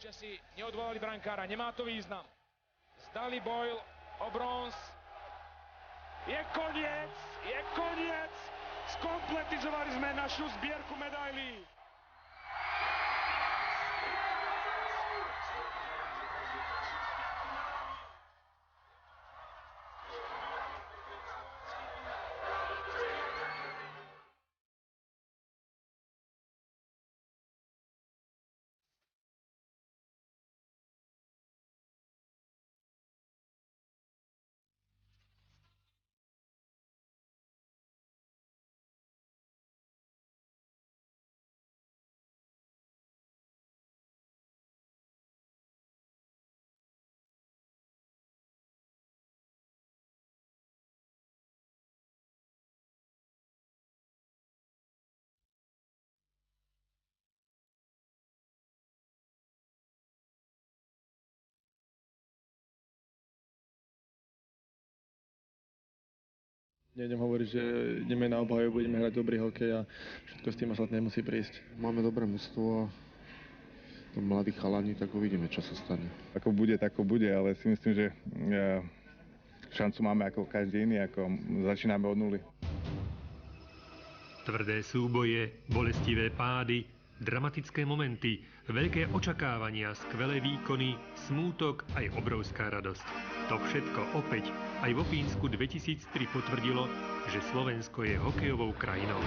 Česi neodvolali brankára, nemá to význam. Zdali boj o bronz. Je koniec! Skompletizovali sme našu zbierku medailí. Nejdem hovoriť, že ideme na obhajobu, budeme hrať dobrý hokej a všetko s tým ostatné musí prísť. Máme dobré mužstvo a to mladí chalani, tak uvidíme, čo sa stane. Ako bude, ale si myslím, že šancu máme ako každý iný, ako začíname od nuly. Tvrdé súboje, bolestivé pády, dramatické momenty, veľké očakávania, skvelé výkony, smútok aj obrovská radosť. To všetko opäť aj vo Fínsku 2003 potvrdilo, že Slovensko je hokejovou krajinou.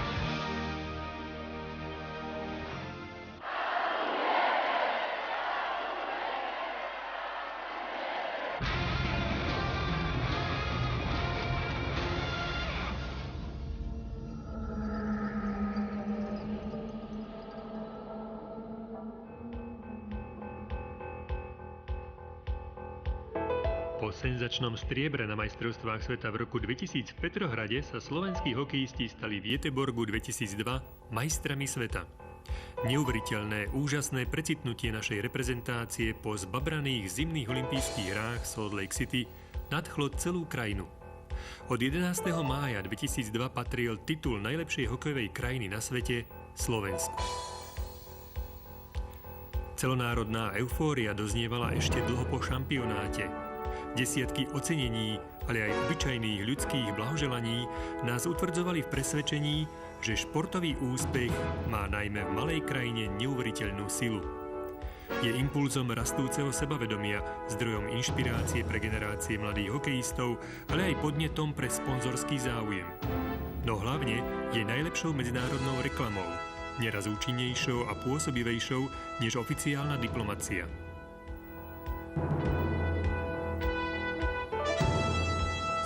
Po senzačnom striebre na majstrovstvách sveta v roku 2000 v Petrohrade sa slovenskí hokejisti stali v Göteborgu 2002 majstrami sveta. Neuveriteľné, úžasné precitnutie našej reprezentácie po zbabraných zimných olympijských hrách Salt Lake City nadchlo celú krajinu. Od 11. mája 2002 patril titul najlepšej hokejovej krajiny na svete Slovensku. Celonárodná eufória doznievala ešte dlho po šampionáte. Desiatky ocenení, ale aj obyčajných ľudských blahoželaní nás utvrdzovali v presvedčení, že športový úspech má najmä v malej krajine neuveriteľnú silu. Je impulzom rastúceho sebavedomia, zdrojom inšpirácie pre generácie mladých hokejistov, ale aj podnetom pre sponzorský záujem. No hlavne je najlepšou medzinárodnou reklamou, neraz účinnejšou a pôsobivejšou než oficiálna diplomacia.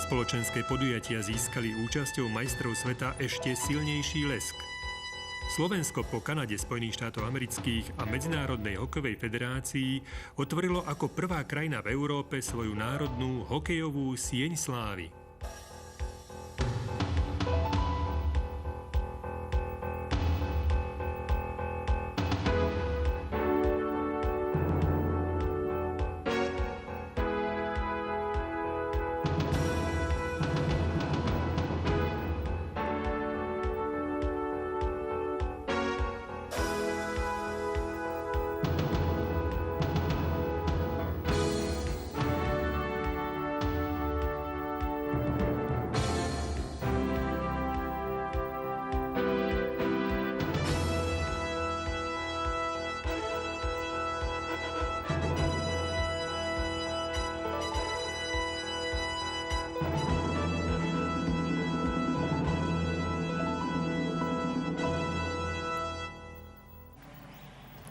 Spoločenské podujatia získali účasťou majstrov sveta ešte silnejší lesk. Slovensko po Kanade, Spojených štátov amerických a Medzinárodnej hokejovej federácii otvorilo ako prvá krajina v Európe svoju národnú hokejovú sieň slávy.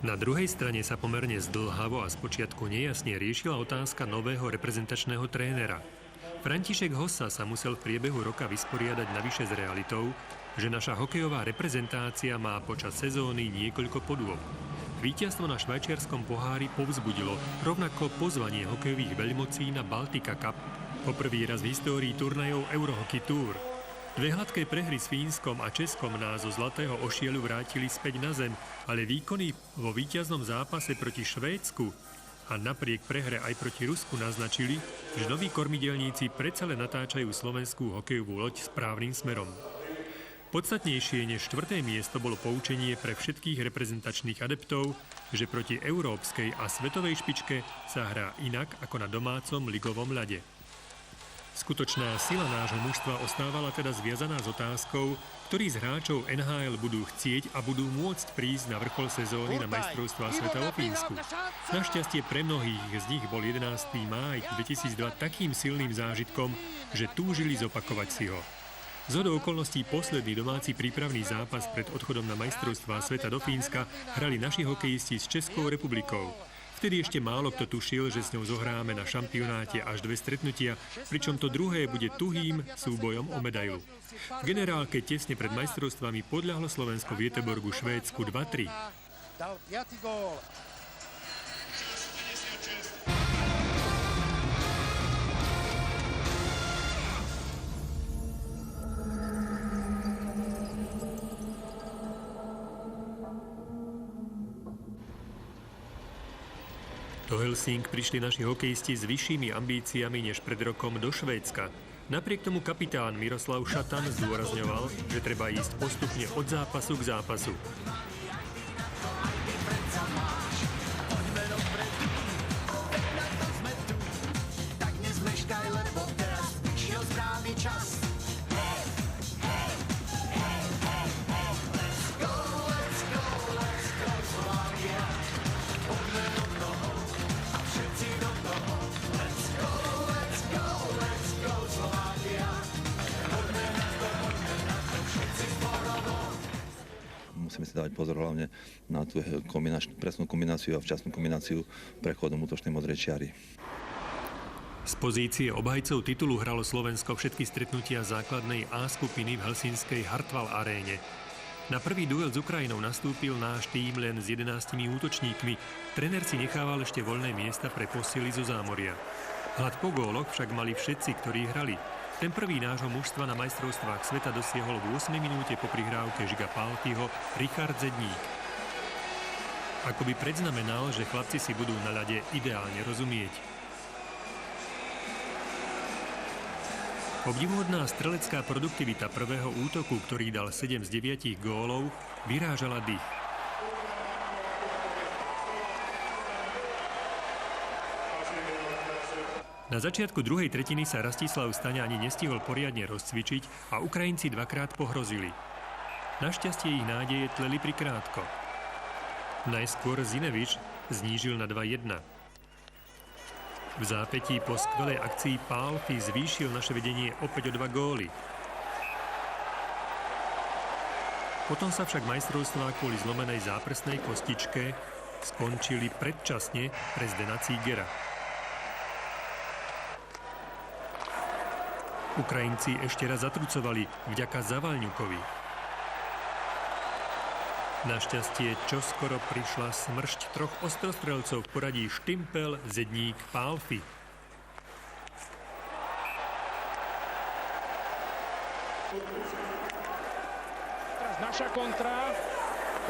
Na druhej strane sa pomerne zdĺhavo a spočiatku nejasne riešila otázka nového reprezentačného trénera. František Hossa sa musel v priebehu roka vysporiadať navyše s realitou, že naša hokejová reprezentácia má počas sezóny niekoľko podôb. Víťazstvo na švajčiarskom pohári povzbudilo rovnako pozvanie hokejových veľmocí na Baltica Cup, po prvý raz v histórii turnajov Eurohockey Tour. Dve hladké prehry s Fínskom a Českom nás zo zlatého ošielu vrátili späť na zem, ale výkony vo víťaznom zápase proti Švédsku a napriek prehre aj proti Rusku naznačili, že noví kormidelníci predsa len natáčajú slovenskú hokejovú loď správnym smerom. Podstatnejšie než 4. miesto bolo poučenie pre všetkých reprezentačných adeptov, že proti európskej a svetovej špičke sa hrá inak ako na domácom ligovom ľade. Skutočná sila nášho mužstva ostávala teda zviazaná s otázkou, ktorí z hráčov NHL budú chcieť a budú môcť prísť na vrchol sezóny na majstrovstvá sveta vo Fínsku. Našťastie pre mnohých z nich bol 11. máj 2002 takým silným zážitkom, že túžili zopakovať si ho. Zhodou okolností posledný domáci prípravný zápas pred odchodom na majstrovstvá sveta do Fínska hrali naši hokejisti s Českou republikou. Vtedy ešte málo kto tušil, že s ňou zohráme na šampionáte až 2 stretnutia, pričom to druhé bude tuhým súbojom o medailu. V generálke tesne pred majstrovstvami podľahlo Slovensko v Göteborgu Švédsku 2-3. Dal 5. gól. Do Helsing prišli naši hokejisti s vyššími ambíciami než pred rokom do Švédska. Napriek tomu kapitán Miroslav Šatan zdôrazňoval, že treba ísť postupne od zápasu k zápasu. Musíme si dávať pozor hlavne na tú presnú kombináciu a včasnú kombináciu prechodom útočnej modrej čiary. Z pozície obhajcov titulu hralo Slovensko všetky stretnutia základnej A skupiny v helsinskej Hartwall aréne. Na prvý duel s Ukrajinou nastúpil náš tím len s 11 útočníkmi. Tréner si nechával ešte voľné miesta pre posily zo zámoria. Hlad po góloch však mali všetci, ktorí hrali. Ten prvý nášho mužstva na majstrovstvách sveta dosiahol v 8 minúte po prihrávke Žiga Pálfiho Richard Zedník. Akoby predznamenal, že chlapci si budú na ľade ideálne rozumieť. Obdivuhodná strelecká produktivita prvého útoku, ktorý dal 7 z 9 gólov, vyrážala dých. Na začiatku druhej tretiny sa Rastislav Staňa ani nestihol poriadne rozcvičiť a Ukrajinci dvakrát pohrozili. Našťastie ich nádeje tleli prikrátko. Najskôr Zinevič znížil na 2-1. V zápätí po skvelej akcii Pálfi zvýšil naše vedenie opäť o 2 góly. Potom sa však majstrovstvá kvôli zlomenej záprsnej kostičke skončili predčasne pre Zdena Cígera. Ukrajinci ešte raz zatrucovali vďaka Zavalňukovi. Našťastie čoskoro prišla smršť 3 ostrostrelcov v poradí Štimpel, Zedník, Pálfi. Teraz naša kontra.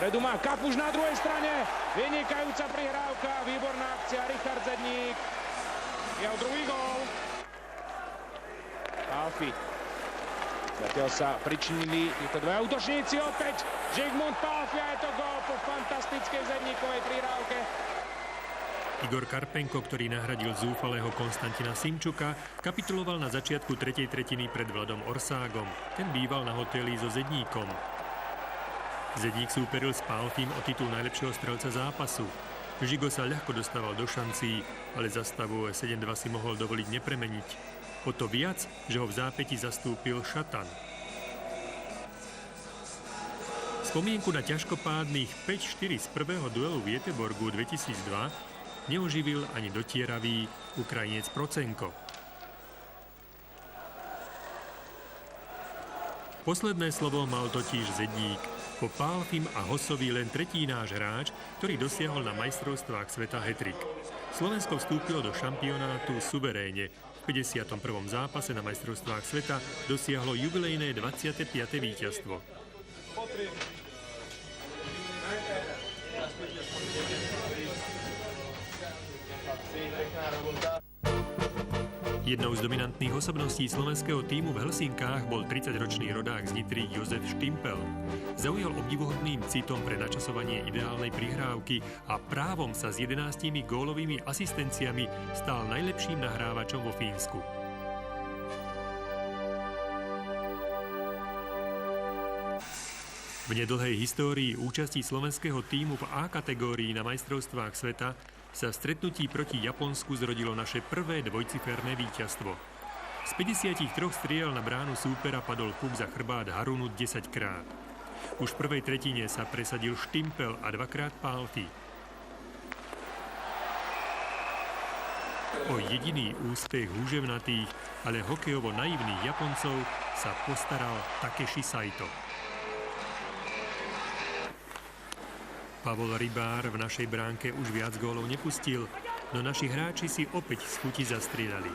Predu má Kapuš na druhej strane. Vynikajúca prihrávka, výborná akcia. Richard Zedník. Jeho druhý gól. Pálfi. Zatiaľ sa pričinili títo 2 útočníci opäť. Žigmund Pálfi a je to gól po fantastickej Zedníkovej prihrávke. Igor Karpenko, ktorý nahradil zúfalého Konstantina Simčuka, kapituloval na začiatku tretej tretiny pred Vladom Orságom. Ten býval na hoteli so Zedníkom. Zedník súperil s Pálfim o titul najlepšieho strelca zápasu. Žigo sa ľahko dostával do šancí, ale za stavu 7-2 si mohol dovoliť nepremeniť. O to viac, že ho v zápäti zastúpil Šatan. Spomienku na ťažkopádnych 5-4 z prvého duelu v Göteborgu 2002 neuživil ani dotieravý Ukrajinec Procenko. Posledné slovo mal totiž Zedník. Po Pálfim a Hosovi len tretí náš hráč, ktorý dosiahol na majstrovstvách sveta hat-trick. Slovensko vstúpilo do šampionátu suverénne. V 51. zápase na majstrovstvách sveta dosiahlo jubilejné 25. víťazstvo. Jednou z dominantných osobností slovenského tímu v Helsinkách bol 30-ročný rodák z Nitry Jozef Štimpel. Zaujal obdivuhodným citom pre načasovanie ideálnej prihrávky a právom sa s 11 gólovými asistenciami stal najlepším nahrávačom vo Fínsku. V nedlhej histórii účasti slovenského tímu v A kategórii na majstrovstvách sveta sa v stretnutí proti Japonsku zrodilo naše prvé dvojciferné víťazstvo. Z 53 striel na bránu súpera padol puk za chrbát Harunu 10 krát. Už v prvej tretine sa presadil Štimpel a dvakrát Pálfi. O jediný úspech húževnatých, ale hokejovo naivných Japoncov sa postaral Takeshi Saito. Pavol Rybár v našej bránke už viac gólov nepustil, no naši hráči si opäť z chuti zastrieľali.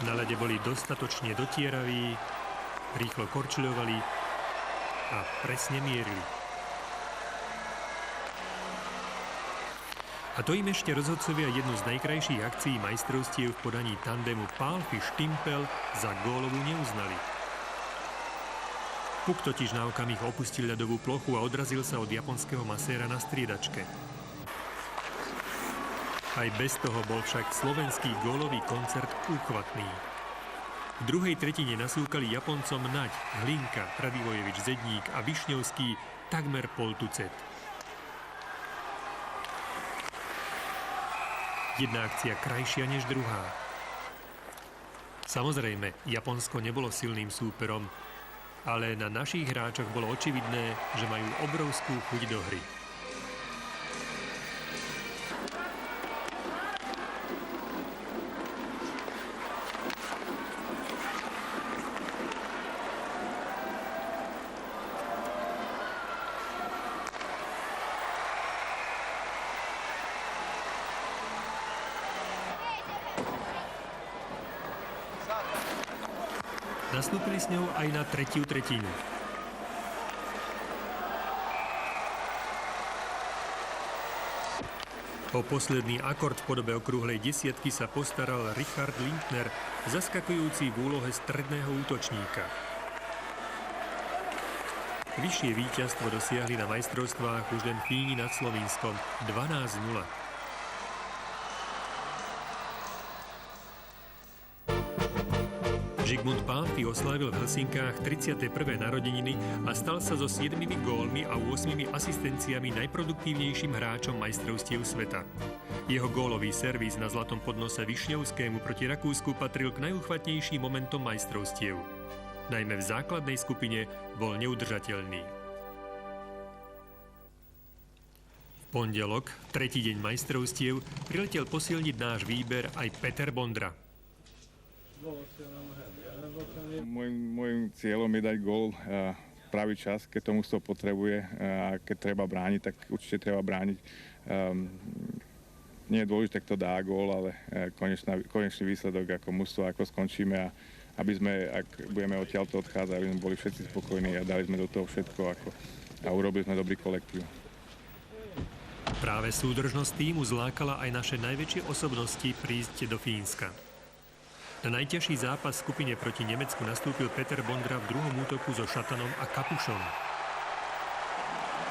Na ľade boli dostatočne dotieraví, rýchlo korčuľovali a presne mierili. A to im ešte rozhodcovia jednu z najkrajších akcií majstrovstiev v podaní tandemu Pálfi-Štimpel za gólovú neuznali. Puk totiž na okamih opustil ľadovú plochu a odrazil sa od japonského maséra na striedačke. Aj bez toho bol však slovenský gólový koncert úchvatný. V druhej tretine nasúkali Japoncom Naď, Hlinka, Radivojevič, Zedník a Višňovský takmer pol tucet. Jedna akcia krajšia než druhá. Samozrejme, Japonsko nebolo silným súperom, ale na našich hráčoch bolo očividné, že majú obrovskú chuť do hry. Nastúpili s ňou aj na tretiu tretinu. O posledný akord v podobe okrúhlej desiatky sa postaral Richard Lindner, zaskakujúci v úlohe stredného útočníka. Vyššie víťazstvo dosiahli na majstrovstvách už len Fíni nad Slovinskom 12-0. Zsigmund Pálfi oslávil v Helsinkách 31. narodeniny a stal sa so 7 gólmi a 8 asistenciami najproduktívnejším hráčom majstrovstiev sveta. Jeho gólový servis na zlatom podnose Višňovskému proti Rakúsku patril k najúchvatnejším momentom majstrovstiev. Najmä v základnej skupine bol neudržateľný. V pondelok, tretí deň majstrovstiev, priletel posilniť náš výber aj Peter Bondra. Môjim cieľom je dať gól pravý čas, keď to mužstvo potrebuje a keď treba brániť, tak určite treba brániť. Nie je dôležité, kto dá gól, ale konečný výsledok ako mužstvo, ako skončíme a aby sme, ak budeme odtiaľto odchádzať, aby sme boli všetci spokojní a dali sme do toho všetko a urobili sme dobrý kolektív. Práve súdržnosť tímu zlákala aj naše najväčšie osobnosti prísť do Fínska. Na najťažší zápas v skupine proti Nemecku nastúpil Peter Bondra v druhom útoku so Šatanom a Kapušom.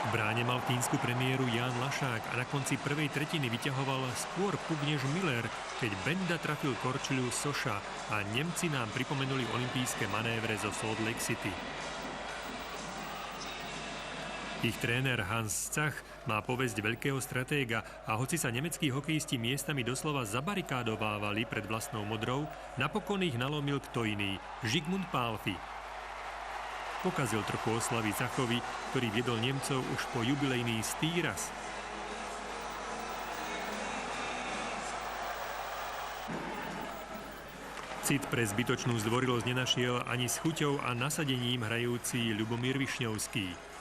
V bráne mal fínsku premiéru Ján Lašák a na konci prvej tretiny vyťahoval skôr puk než Miller, keď Benda trafil korčuľu Soša a Nemci nám pripomenuli olympijské manévre zo Salt Lake City. Ich tréner Hans Zach má povesť veľkého stratéga a hoci sa nemeckí hokejisti miestami doslova zabarikádovávali pred vlastnou modrou, napokon ich nalomil kto iný, Zsigmund Pálfi. Pokazil trochu oslavy Zachovi, ktorý viedol Nemcov už po jubilejný Stýras. Cit pre zbytočnú zdvorilosť nenašiel ani s chuťou a nasadením hrajúci Ľubomír Višňovský.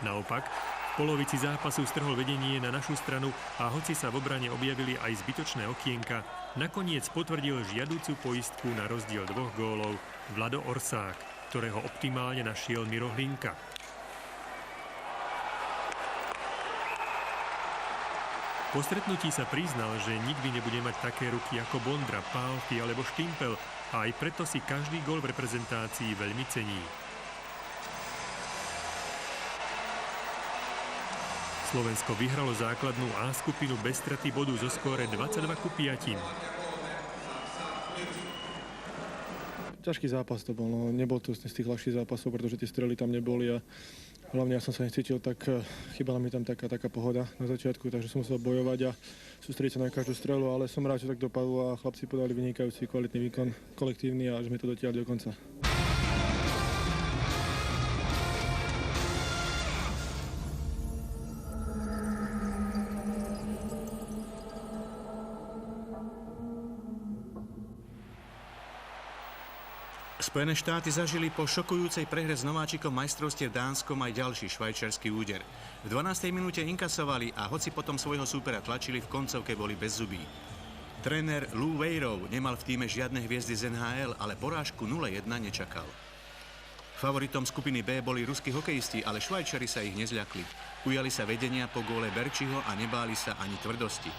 Naopak, v polovici zápasu strhol vedenie na našu stranu a hoci sa v obrane objavili aj zbytočné okienka, nakoniec potvrdil žiaducu poistku na rozdiel 2 gólov Vlado Orsák, ktorého optimálne našiel Miro Hlinka. Po stretnutí sa priznal, že nikdy nebude mať také ruky ako Bondra, Pálfy alebo Štimpel a aj preto si každý gól v reprezentácii veľmi cení. Slovensko vyhralo základnú A skupinu bez straty bodu zo skóre 22-5. Ťažký zápas to bol, no nebol to z tých ľahších zápasov, pretože tie strely tam neboli a hlavne ja som sa necítil, tak chýbala mi tam taká pohoda na začiatku, takže som musel bojovať a sústrediť sa na každú strelu, ale som rád, že tak dopadlo a chlapci podali vynikajúci kvalitný výkon kolektívny a že sme to dotiahli do konca. Spojené štáty zažili po šokujúcej prehre s nováčikom majstrovstiev Dánskom aj ďalší švajčiarsky úder. V 12. minúte inkasovali a hoci potom svojho súpera tlačili, v koncovke boli bez zubí. Tréner Lou Weirov nemal v tíme žiadne hviezdy z NHL, ale porážku 0-1 nečakal. Favoritom skupiny B boli ruskí hokejisti, ale Švajčari sa ich nezľakli. Ujali sa vedenia po góle Berčiho a nebáli sa ani tvrdosti.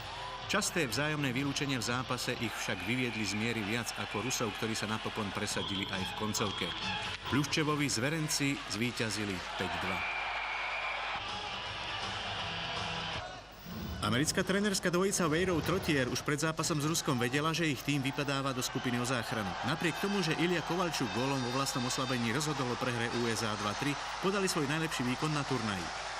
Časté vzájomné vylúčenie v zápase ich však vyviedli z miery viac ako Rusov, ktorí sa napokon presadili aj v koncovke. Pľuščevovi zverenci zvíťazili 5-2. Americká trénerská dvojica Weirov-Trottier už pred zápasom s Ruskom vedela, že ich tým vypadáva do skupiny o záchranu. Napriek tomu, že Ilja Kovalčuk gólom vo vlastnom oslabení rozhodol o prehre USA 2-3, podali svoj najlepší výkon na turnaji.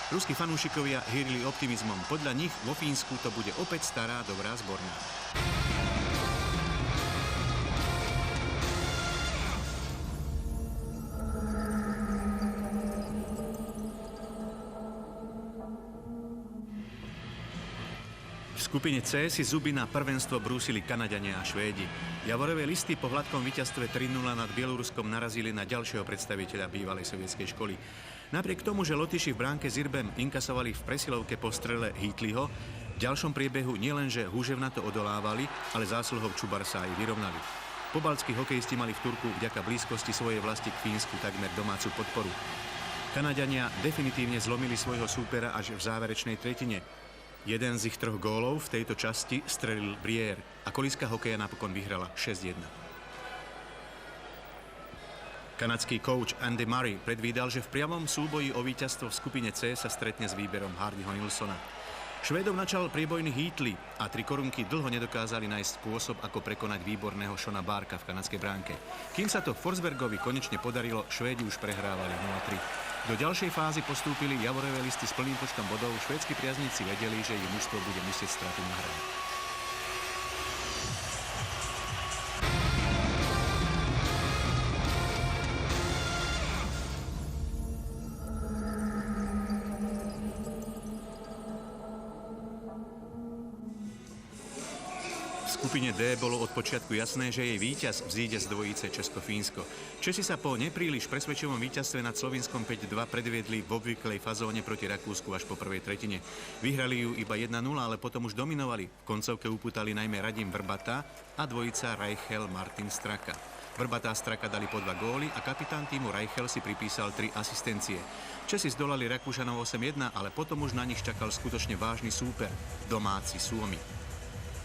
Ruskí fanúšikovia hýrili optimizmom. Podľa nich vo Fínsku to bude opäť stará dobrá zborná. V skupine C si zuby na prvenstvo brúsili Kanaďania a Švédi. Javorové listy po hladkom víťazstve 3-0 nad Bieloruskom narazili na ďalšieho predstaviteľa bývalej sovietskej školy. Napriek tomu, že Lotyši v bránke Zirbem inkasovali v presilovke po strele Hitliho, v ďalšom priebehu nielenže húževnato odolávali, ale zásluhou Čubar sa aj vyrovnali. Pobaltskí hokejisti mali v Turku vďaka blízkosti svojej vlasti k Fínsku takmer domácu podporu. Kanaďania definitívne zlomili svojho súpera až v záverečnej tretine. Jeden z ich 3 gólov v tejto časti strelil Briere a kolíska hokeja napokon vyhrala 6-1. Kanadský coach Andy Murray predvídal, že v priamom súboji o víťazstvo v skupine C sa stretne s výberom Hardyho Nilssona. Švédov načal priebojný Heatley a 3 korunky dlho nedokázali nájsť spôsob, ako prekonať výborného Shona Barka v kanadskej bránke. Kým sa to Forsbergovi konečne podarilo, Švédi už prehrávali 0-3. Do ďalšej fázy postúpili Javorové listy s plným počtom bodov. Švédski priaznici vedeli, že ich mužstvo bude musieť stratu nahradiť. V skupine D bolo od počiatku jasné, že jej víťaz vzíde z dvojice Česko-Fínsko. Česi sa po nepríliš presvedčivom víťazstve nad Slovinskom 5-2 predviedli v obvyklej fazóne proti Rakúsku až po prvej tretine. Vyhrali ju iba 1-0, ale potom už dominovali. V koncovke upútali najmä Radim Vrbata a dvojica Reichel-Martin Straka. Vrbata a Straka dali po 2 góly a kapitán týmu Reichel si pripísal 3 asistencie. Česi zdolali Rakúšanov 8-1, ale potom už na nich čakal skutočne vážny súper, domáci Suomi.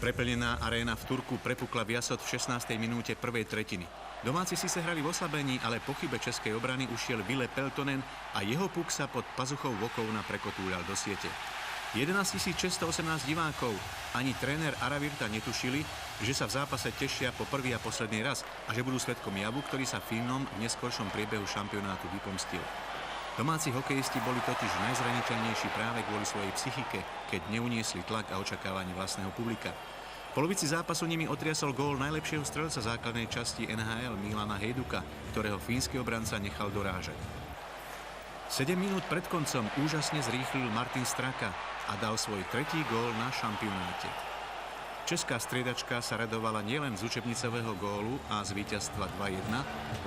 Preplnená aréna v Turku prepukla viasot v 16. minúte prvej tretiny. Domáci si sa hrali v oslabení, ale po chybe českej obrany ušiel Ville Peltonen a jeho puk sa pod pazuchou Vokovna prekotúľal do siete. 11 618 divákov, ani tréner Aravirta netušili, že sa v zápase tešia po prvý a posledný raz a že budú svedkom javu, ktorý sa Fínom v neskoršom priebehu šampionátu vypomstil. Domáci hokejisti boli totiž najzraniteľnejší práve kvôli svojej psychike, keď neuniesli tlak a očakávanie vlastného publika. V polovici zápasu nimi otriasol gól najlepšieho strelca základnej časti NHL Milana Hejduka, ktorého fínsky obranca nechal dorážať. 7 minút pred koncom úžasne zrýchlil Martin Straka a dal svoj 3. gól na šampionáte. Česká striedačka sa radovala nielen z učebnicového gólu a z víťazstva 2-1,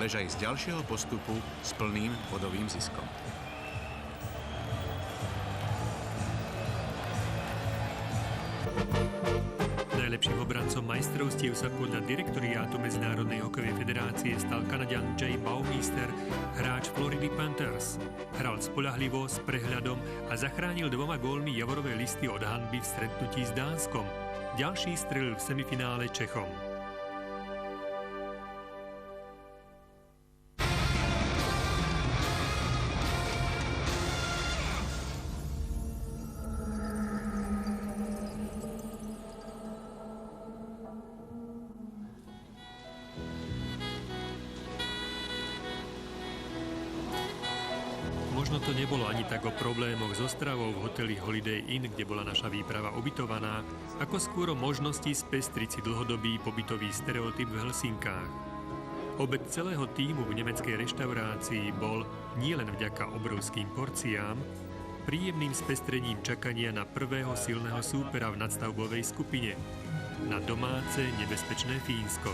lež aj z ďalšieho postupu s plným bodovým ziskom. Na Najlepším obrancom majstrovstiev sa podľa direktoriátu Medzinárodnej hokejovej federácie stal Kanaďan Jay Bouwmeester, hráč Florida Panthers. Hral spoľahlivo, s prehľadom a zachránil 2 gólmi Javorové listy od hanby v stretnutí s Dánskom. Ďalší strelil v semifinále Čechom. Možno to nebolo ani tak o problémoch s ostravou v hoteli Holiday Inn, kde bola naša výprava ubytovaná, ako skôr o možnosti spestriť si dlhodobý pobytový stereotyp v Helsinkách. Obed celého tímu v nemeckej reštaurácii bol nielen vďaka obrovským porciám, príjemným spestrením čakania na prvého silného súpera v nadstavbovej skupine, na domáce nebezpečné Fínsko.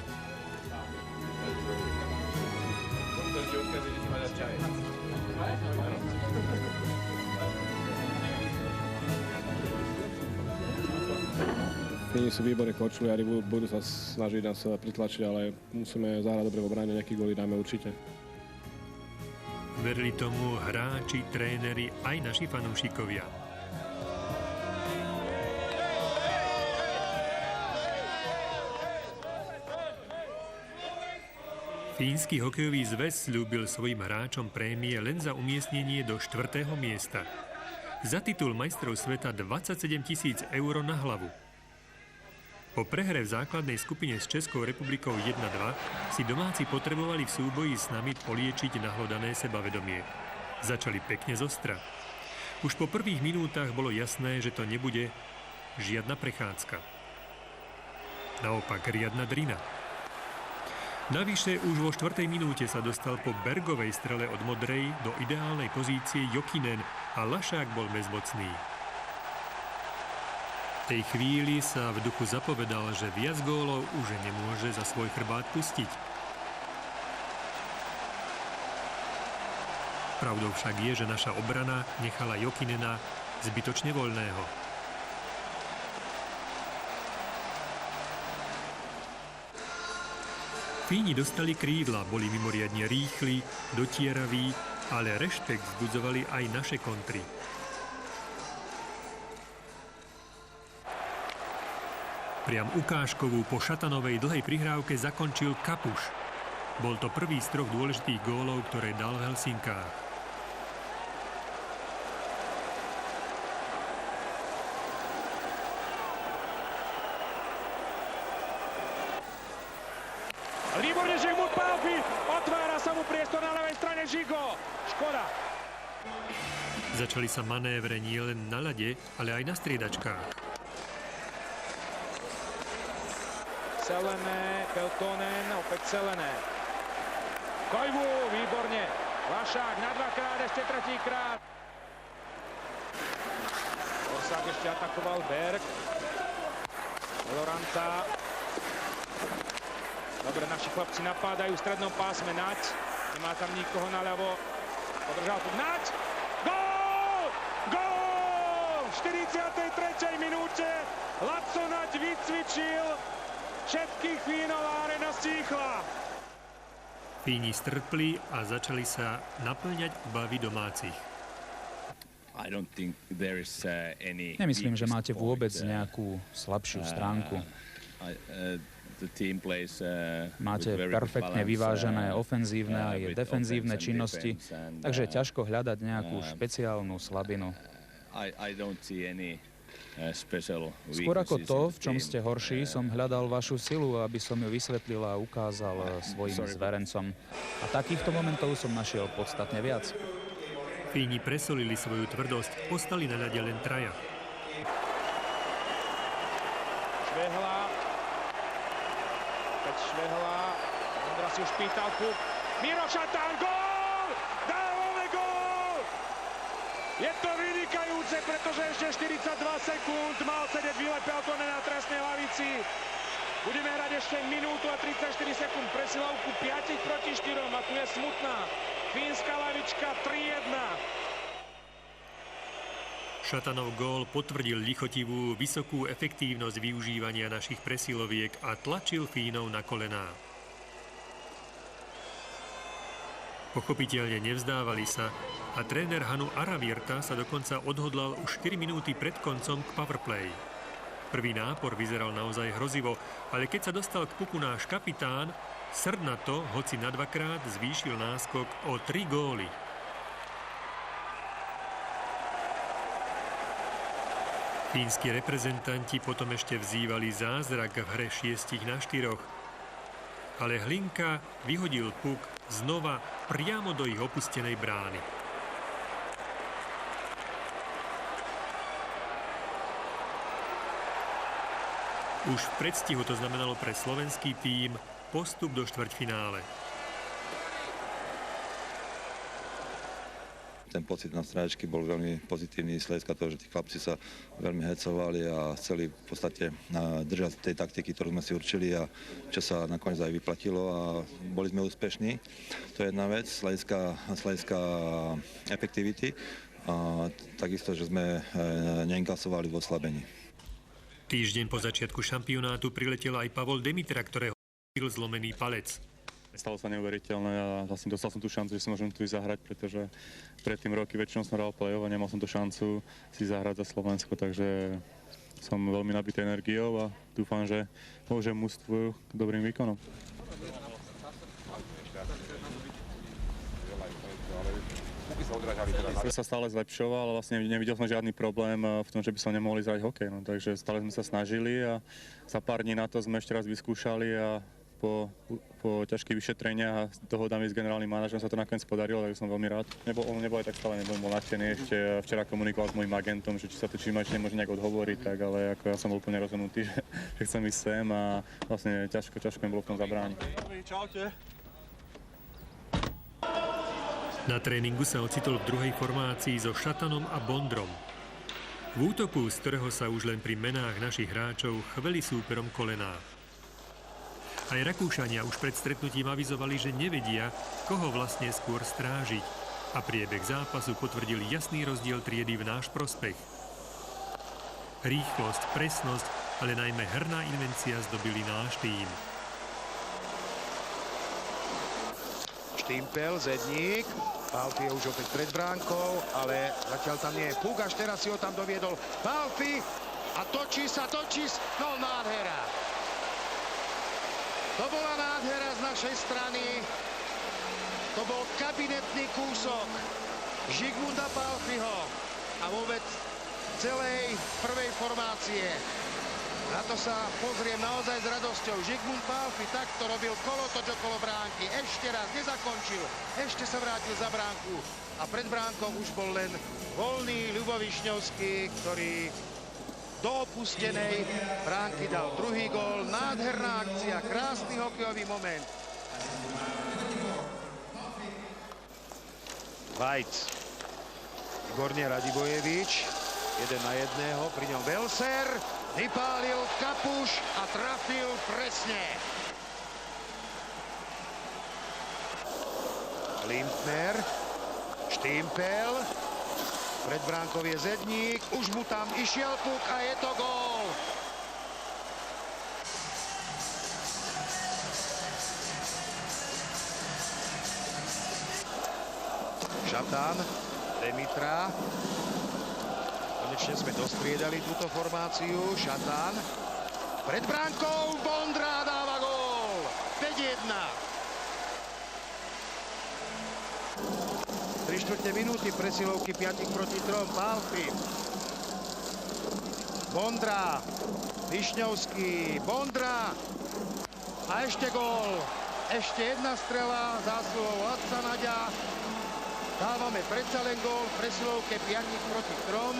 Fíni sú výborní korčuliari, budú sa snažiť nás pritlačiť, ale musíme zahrať dobre v obrane, nejaký góly dáme určite. Verili tomu hráči, tréneri, aj naši fanúšikovia. Fínsky hokejový zväz sľúbil svojim hráčom prémie len za umiestnenie do 4. miesta. Za titul majstrov sveta 27 000 eur na hlavu. Po prehre v základnej skupine s Českou republikou 1-2 si domáci potrebovali v súboji s nami poliečiť nahlodané sebavedomie. Začali pekne zostra. Už po prvých minútach bolo jasné, že to nebude žiadna prechádzka. Naopak riadna drina. Navyše už vo 4. minúte sa dostal po Bergovej strele od modrej do ideálnej pozície Jokinen a Lašák bol bezmocný. V tej chvíli sa v duchu zapovedal, že viac gólov už nemôže za svoj chrbát pustiť. Pravdou však je, že naša obrana nechala Jokinena zbytočne voľného. Fíni dostali krídla, boli mimoriadne rýchli, dotieraví, ale rešpekt vzbudzovali aj naše kontry. Priam ukážkovú po šatanovej dlhej prihrávke zakončil Kapuš. Bol to prvý z 3 dôležitých gólov, ktoré dal v Helsinkách. Výborne, že mu Pálfi, otvára sa mu priestor na ľavej strane Žigo. Škoda. Začali sa manévre nielen na ľade, ale aj na striedačkách. Celené, Peltonen, opäť Celené. Koivu, výborne. Lašák na 2-krát, ešte 3-krát. Orsák ešte atakoval Berg. Loranta. Dobre, naši chlapci napádajú v strednom pásme Naď. Nemá tam nikoho naľavo. Podržal tu Naď. Gól! Gól! V 43. minúte Laco Naď vycvičil všetkých Fínov a arena stíchla. Fíni strpli a začali sa naplňať obavy domácich. Nemyslím, že máte vôbec nejakú slabšiu stránku. Máte perfektne vyvážené ofenzívne a aj defenzívne činnosti, takže ťažko hľadať nejakú špeciálnu slabinu. Skôr ako to, v čom ste horší, som hľadal vašu silu, aby som ju vysvetlil a ukázal svojim zverencom. A takýchto momentov som našiel podstatne viac. Fíni presolili svoju tvrdosť, ostali na ľade len traja. Švehla. Opäť Švehla. Ondra si už pýtal puk. Miro Šatán, gól! Dávame gól! Je to vynikajúce, pretože ešte 42 sekúnd mal sedieť Ville Peltonen na trestnej lavici. Budeme hrať ešte minútu a 34 sekúnd presilovku 5 proti 4 a tu je smutná. Fínska lavička 3-1. Šatanov gól potvrdil lichotivú, vysokú efektívnosť využívania našich presiloviek a tlačil Fínov na kolená. Pochopiteľne nevzdávali sa a tréner Hannu Aravirta sa dokonca odhodlal už 4 minúty pred koncom k powerplay. Prvý nápor vyzeral naozaj hrozivo, ale keď sa dostal k puku náš kapitán, srdnato, hoci na dvakrát, zvýšil náskok o 3 góly. Fínsky reprezentanti potom ešte vzývali zázrak v hre 6-4, ale Hlinka vyhodil puk znova priamo do ich opustenej brány. Už v predstihu to znamenalo pre slovenský tím postup do štvrťfinále. Ten pocit na strážky bol veľmi pozitívny z hľadiska toho, že tí chlapci sa veľmi hecovali a chceli v podstate držať tej taktiky, ktorú sme si určili a čo sa nakoniec aj vyplatilo a boli sme úspešní. To je jedna vec z hľadiska efektivity a takisto, že sme neinkasovali v oslabení. Týždeň po začiatku šampionátu priletel aj Pavol Demitra, ktorého zlomený palec. Stalo sa neuveriteľné a vlastne dostal som tú šancu, že si môžem tu zahrať, pretože predtým roky väčšinou som hral play-off a nemal som tú šancu si zahrať za Slovensko, takže som veľmi nabitý energiou a dúfam, že môžem mužstvu k dobrým výkonom. Sa stále zlepšoval a vlastne nevidel som žiadny problém v tom, že by som nemohli hrať hokej, no, takže stále sme sa snažili a za pár dní na to sme ešte raz vyskúšali a po ťažkých vyšetreniach a dohodami s generálnym manažerom sa to nakoniec podarilo, takže som veľmi rád. On nebol aj tak stále, nebol nadšený, ešte včera komunikoval s mojím agentom, že či sa to či nemôže nejak odhovoriť, tak, ale ako ja som bol úplne rozhodnutý, že chcem ísť sem a vlastne ťažko mi bolo v tom zabrániť. Čaute. Na tréningu sa ocitol v druhej formácii so Šatanom a Bondrom. V útoku, z ktorého sa už len pri menách našich hráčov chveli súperom kolená. Aj Rakúšania už pred stretnutím avizovali, že nevedia, koho vlastne skôr strážiť. A priebeh zápasu potvrdil jasný rozdiel triedy v náš prospech. Rýchlosť, presnosť, ale najmä herná invencia zdobili náš tím. Štimpel, Zedník, Palfi je už opäť pred bránkou, ale zatiaľ tam nie je puk, až teraz si ho tam doviedol Palfi a točí sa, no nádhera. To bola nádhera z našej strany, to bol kabinetný kúsok Žigmunda Palfiho a vôbec celej prvej formácie. Na to sa pozriem naozaj s radosťou. Žigmund Palfi takto robil kolotoč okolo bránky. Ešte raz nezakončil. Ešte sa vrátil za bránku. A pred bránkou už bol len voľný Ľubo Višňovský, ktorý do opustenej bránky dal druhý gól. Nádherná akcia, krásny hokejový moment. Vajc. Výborne Radibojevič. 1-1, pri ňom Velser. Vypálil Kapuš a trafil presne. Lindner, Štimpel, pred bránkou je Zedník, už mu tam išiel puk a je to gól. Šatan, Demitra. Konečne sme dostriedali túto formáciu. Šatan. Pred bránkou Bondra dáva gól. 5-1. 3/4 minúty presilovky 5-3 Palfi. Bondra. Višňovský. Bondra. A ešte gól. Ešte jedna strela zásluhou Lacca Naďa. Dávame predsa len gól v presilovke 5-3.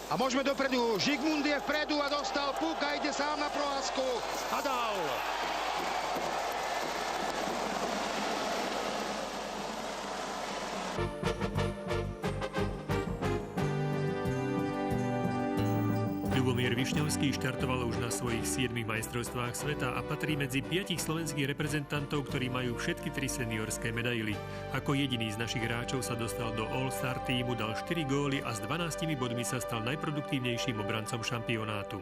A môžeme dopredu. Žigmund je vpredu a dostal puk a ide sám na proházku a dal. Ľubo Ľubomír Višňovský štartoval už na svojich 7 majstrovstvách sveta a patrí medzi 5 slovenských reprezentantov, ktorí majú všetky 3 seniorské medaily. Ako jediný z našich hráčov sa dostal do All-Star tímu, dal 4 góly a s 12 bodmi sa stal najproduktívnejším obrancom šampionátu.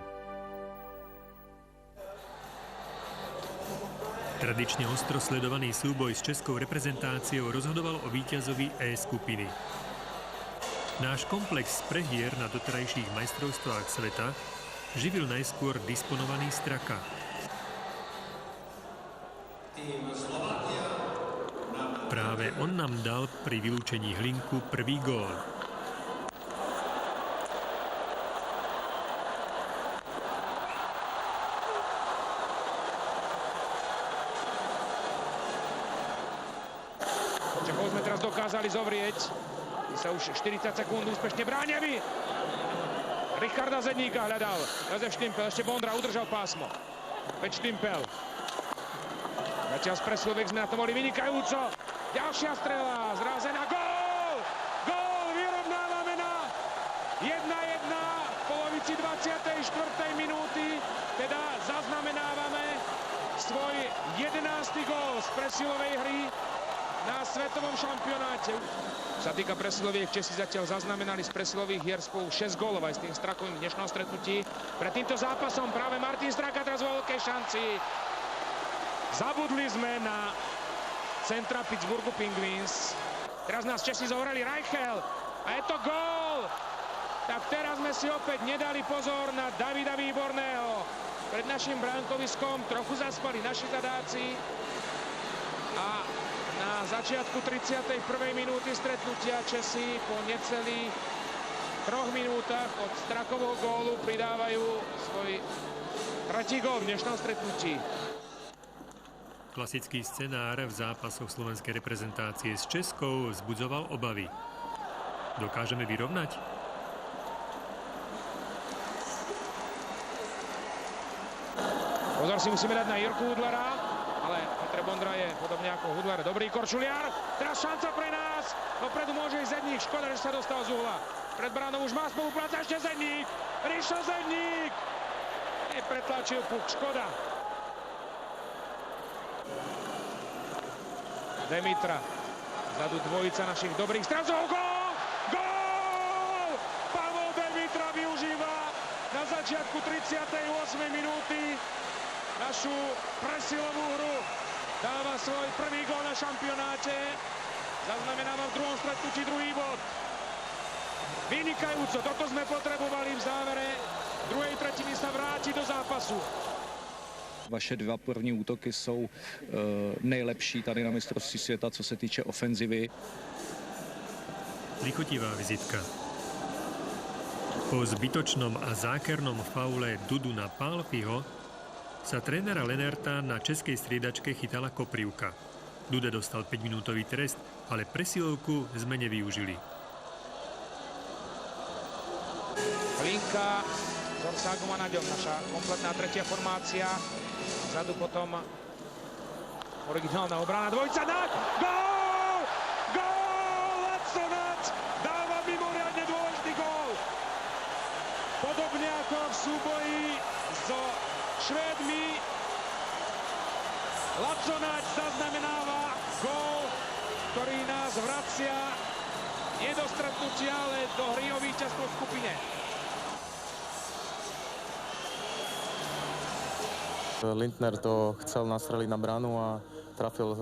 Tradične ostro sledovaný súboj s českou reprezentáciou rozhodoval o víťazovi E skupiny. Náš komplex prehier na doterajších majstrovstvách sveta živil najskôr disponovaný Straka. Práve on nám dal pri vylúčení Hlinku prvý gól. Čechov sme teraz dokázali zovrieť. My sa už 40 sekúnd úspešne bránia. Richarda Zedníka hľadal. Jozef Štimpel, ešte Bondra udržal pásmo. Opäť Štimpel. Zatiaľ z presiloviek sme na to boli vynikajúco. Ďalšia strela, zrazená, gól! Gól, vyrovnávame na 1-1 v polovici 24. minúty. Teda zaznamenávame svoj 11. gól z presilovej hry na svetovom šampionáte. Čo sa týka presiloviek, Česi zatiaľ zaznamenali z presilových hier spolu 6 gólov aj s tým Strakovým v dnešnom stretnutí. Pred týmto zápasom práve Martin Straka teraz vo veľkej šanci. Zabudli sme na centra Pittsburghu Penguins. Teraz nás Česi zohrali Reichel a je to gól. Tak teraz sme si opäť nedali pozor na Davida Výborného. Pred našim bránkoviskom trochu zaspali naši zadáci a na začiatku 31. minúty stretnutia Česi po necelých 3 minútach od Strakovho gólu pridávajú svoj tretí gól v dnešnom stretnutí. Klasický scenár v zápasoch slovenskej reprezentácie s Českou vzbudzoval obavy. Dokážeme vyrovnať? Pozor si musíme dať na Jirku Hudlera, ale Petr Bondra je podobne ako Hudler dobrý korčuliar. Teraz šanca pre nás, dopredu môže ísť Zedník, škoda, že sa dostal z uhla. Pred bránou už má spolupráca, ešte Zedník, Rišo Zedník. Nepretlačil puk, škoda. Demitra, vzadu dvojica našich dobrých strážov, gól! Gól! Pavol Demitra využíva na začiatku 38. minúty našu presilovú hru. Dáva svoj prvý gól na šampionáte. Zaznamenáva v druhom stretnutí druhý bod. Vynikajúco, toto sme potrebovali v závere. V druhej tretiny sa vráti do zápasu. Vaše 2 první útoky jsou nejlepší tady na mistrovství světa, co se týče ofenzivy. Lichotivá vizitka. Po zbytočnom a zákernom faule Dudu na Pálfiho sa trénera Lenerta na českej striedačke chytala Koprivka. Duda dostal 5-minútový trest, ale presilovku sme nevyužili. Hlinka, Zorsago Manaďov, naša kompletná tretia formácia. Vzadu potom originálna obrana, dvojica na gól! Gól! Laco Naď dáva mimoriadne dôležitý gól. Podobne ako v súboji so Švédmi, Laco Naď zaznamenáva gól, ktorý nás vracia nie do stretnutia, ale do hry o víťazstvo v skupine. Lindner to chcel nastreliť na bránu a trafil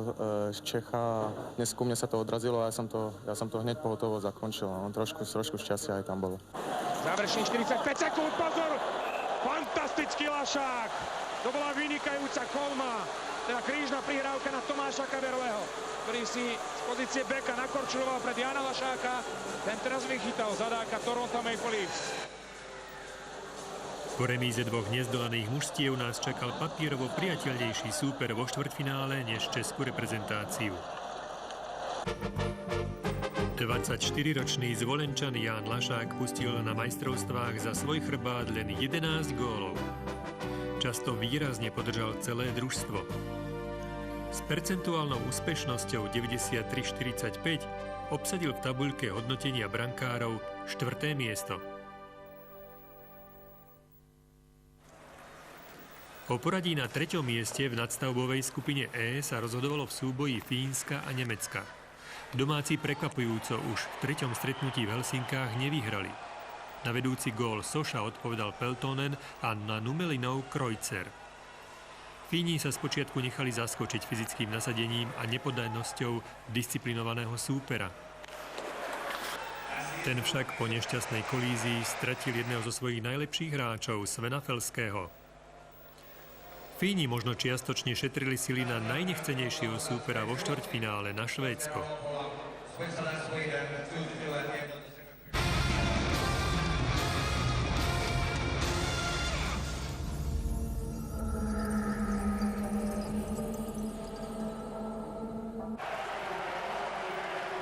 z Čecha. Dnes ku mne sa to odrazilo a ja som to hneď pohotovo zakončil. On trošku šťastia aj tam bolo. Záverečných 45 sekúnd, pozor! Fantastický Lašák! To bola vynikajúca kolma. Teda krížna prihrávka na Tomáša Kaverového, ktorý si z pozície beka nakorčuloval pred Jana Lašáka. Ten teraz vychytal zadáka Toronto Maple Leafs. Po remíze 2 nezdolaných mužstiev nás čakal papierovo priateľnejší súper vo štvrťfinále než českú reprezentáciu. 24-ročný Zvolenčan Ján Lašák pustil na majstrovstvách za svoj chrbát len 11 gólov. Často výrazne podržal celé družstvo. S percentuálnou úspešnosťou 93,45 obsadil v tabuľke hodnotenia brankárov 4. miesto. O poradí na 3. mieste v nadstavbovej skupine E sa rozhodovalo v súboji Fínska a Nemecka. Domáci prekvapujúco už v 3. stretnutí v Helsinkách nevyhrali. Na vedúci gól Soša odpovedal Peltonen a na Numelinov Kreuzer. Fíni sa spočiatku nechali zaskočiť fyzickým nasadením a nepodajnosťou disciplinovaného súpera. Ten však po nešťastnej kolízii stratil jedného zo svojich najlepších hráčov, Svena Felského. Fíni možno čiastočne šetrili sily na najnechcenejšieho súpera vo štvrťfinále na Švédsko.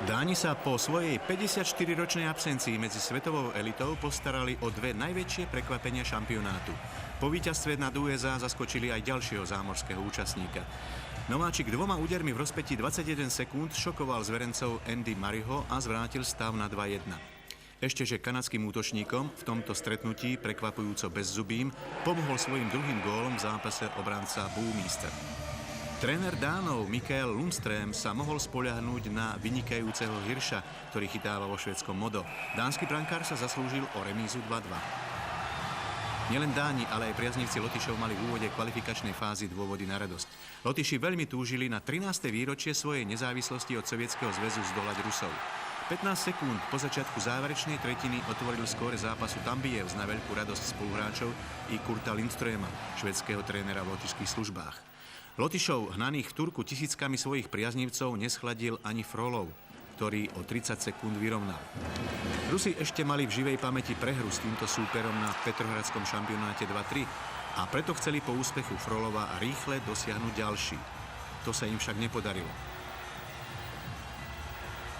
Dáni sa po svojej 54-ročnej absencii medzi svetovou elitou postarali o dve najväčšie prekvapenia šampionátu. Po víťazstve nad USA zaskočili aj ďalšieho zámorského účastníka. Nováčik dvoma údermi v rozpätí 21 sekúnd šokoval zverencov Andy Murrayho a zvrátil stav na 2-1. Ešte, že kanadským útočníkom v tomto stretnutí prekvapujúco bezzubým pomohol svojim druhým gólom v zápase obranca Buumeister. Tréner Dánov Mikael Lundström sa mohol spoľahnúť na vynikajúceho Hirša, ktorý chytáva vo švédskom Modo. Dánsky brankár sa zaslúžil o remízu 2-2. Nielen Dáni, ale aj priaznivci Lotyšov mali v úvode kvalifikačnej fázy dôvody na radosť. Lotyši veľmi túžili na 13. výročie svojej nezávislosti od Sovietskeho zväzu zdolať Rusov. 15 sekúnd po začiatku záverečnej tretiny otvoril skóre zápasu Tambiev na veľkú radosť spoluhráčov i Kurta Lindströma, švédskeho trénera v lotyšských službách. Lotyšov, hnaných v Turku tisíckami svojich priaznivcov, neschladil ani Frolov, ktorý o 30 sekúnd vyrovnal. Rusi ešte mali v živej pamäti prehru s týmto súperom na Petrohradskom šampionáte 2-3 a preto chceli po úspechu Frolova rýchle dosiahnuť ďalší. To sa im však nepodarilo.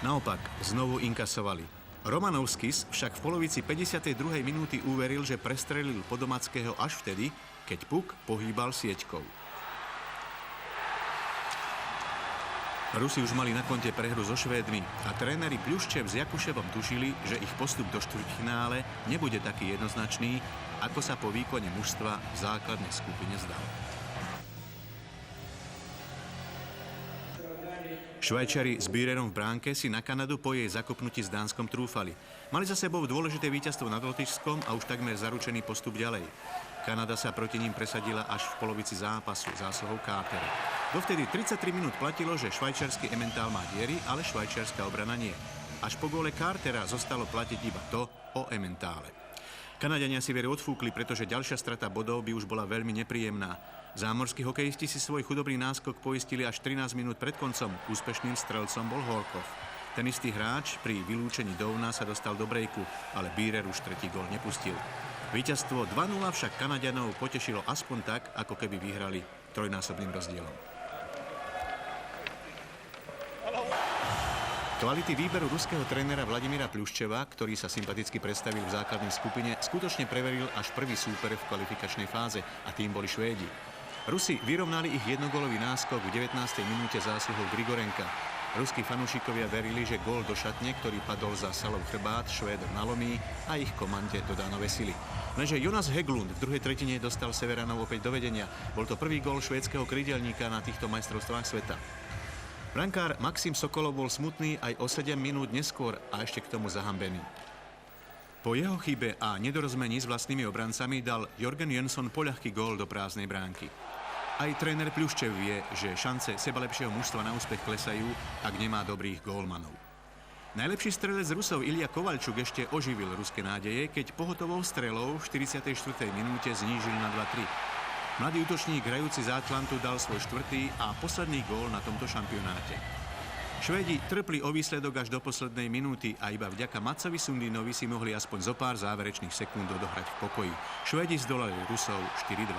Naopak, znovu inkasovali. Romanovskis však v polovici 52. minúty uveril, že prestrelil Podomackého až vtedy, keď puk pohýbal sieťkou. Rusi už mali na konte prehru so Švédmi a tréneri Pľuščev s Jakuševom tušili, že ich postup do štvrťfinále nebude taký jednoznačný, ako sa po výkone mužstva v základnej skupine zdal. Švajčari s Bührerom v bránke si na Kanadu po jej zakopnutí s Dánskom trúfali. Mali za sebou dôležité víťazstvo nad Lotyšskom a už takmer zaručený postup ďalej. Kanada sa proti ním presadila až v polovici zápasu zásluhou Cartera. Dovtedy 33 minút platilo, že švajčiarsky Emmental má diery, ale švajčiarska obrana nie. Až po góle Cartera zostalo platiť iba to o Emmentále. Kanadiania si veru odfúkli, pretože ďalšia strata bodov by už bola veľmi nepríjemná. Zámorskí hokejisti si svoj chudobný náskok poistili až 13 minút pred koncom. Úspešným strelcom bol Horkov. Ten istý hráč pri vylúčení Downa sa dostal do brejku, ale Bührer už tretí gól nepustil. Víťazstvo 2-0 však Kanaďanov potešilo aspoň tak, ako keby vyhrali trojnásobným rozdielom. Kvality výberu ruského trénera Vladimíra Pľuščeva, ktorý sa sympaticky predstavil v základnej skupine, skutočne preveril až prvý súper v kvalifikačnej fáze a tým boli Švédi. Rusi vyrovnali ich jednogólový náskok v 19. minúte zásluhou Grigorenka. Ruskí fanúšikovia verili, že gól do šatne, ktorý padol za Salov chrbát, Švédov nalomí a ich komande dodá nové sily. Lenže Jonas Hägglund v druhej tretine dostal Severanov opäť do vedenia. Bol to prvý gól švédskeho krídelníka na týchto majstrovstvách sveta. Brankár Maxim Sokolov bol smutný aj o 7 minút neskôr a ešte k tomu zahambený. Po jeho chybe a nedorozmení s vlastnými obrancami dal Jörgen Jönsson poľahký gól do prázdnej bránky. Aj tréner Pľuščev vie, že šance sebalepšieho mužstva na úspech klesajú, ak nemá dobrých gólmanov. Najlepší strelec Rusov Ilja Kovalčuk ešte oživil ruské nádeje, keď pohotovou strelou v 44. minúte znížil na 2-3. Mladý útočník hrajúci za Atlantu dal svoj štvrtý a posledný gól na tomto šampionáte. Švédi trpli o výsledok až do poslednej minúty a iba vďaka Matsovi Sundinovi si mohli aspoň zo pár záverečných sekúnd odohrať v pokoji. Švédi zdolali Rusov 4-2.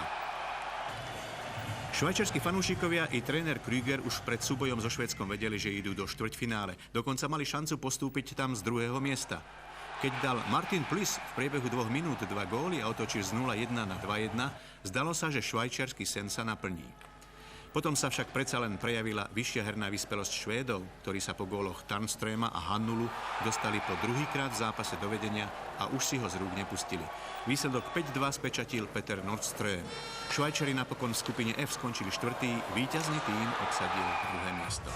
Švajčiarski fanúšikovia i tréner Krüger už pred súbojom so Švédskom vedeli, že idú do štvrťfinále. Dokonca mali šancu postúpiť tam z druhého miesta. Keď dal Martin Plis v priebehu 2 minút 2 góly a otočil z 0-1 na 2-1, zdalo sa, že švajčiarsky sen sa naplní. Potom sa však predsa len prejavila vyššia herná vyspelosť Švédov, ktorí sa po góloch Tarnströma a Hannulu dostali po druhýkrát v zápase do vedenia a už si ho z rúk nepustili. Výsledok 5-2 spečatil Peter Nordström. Švajčari napokon v skupine F skončili štvrtý, víťazný tím obsadil druhé miesto.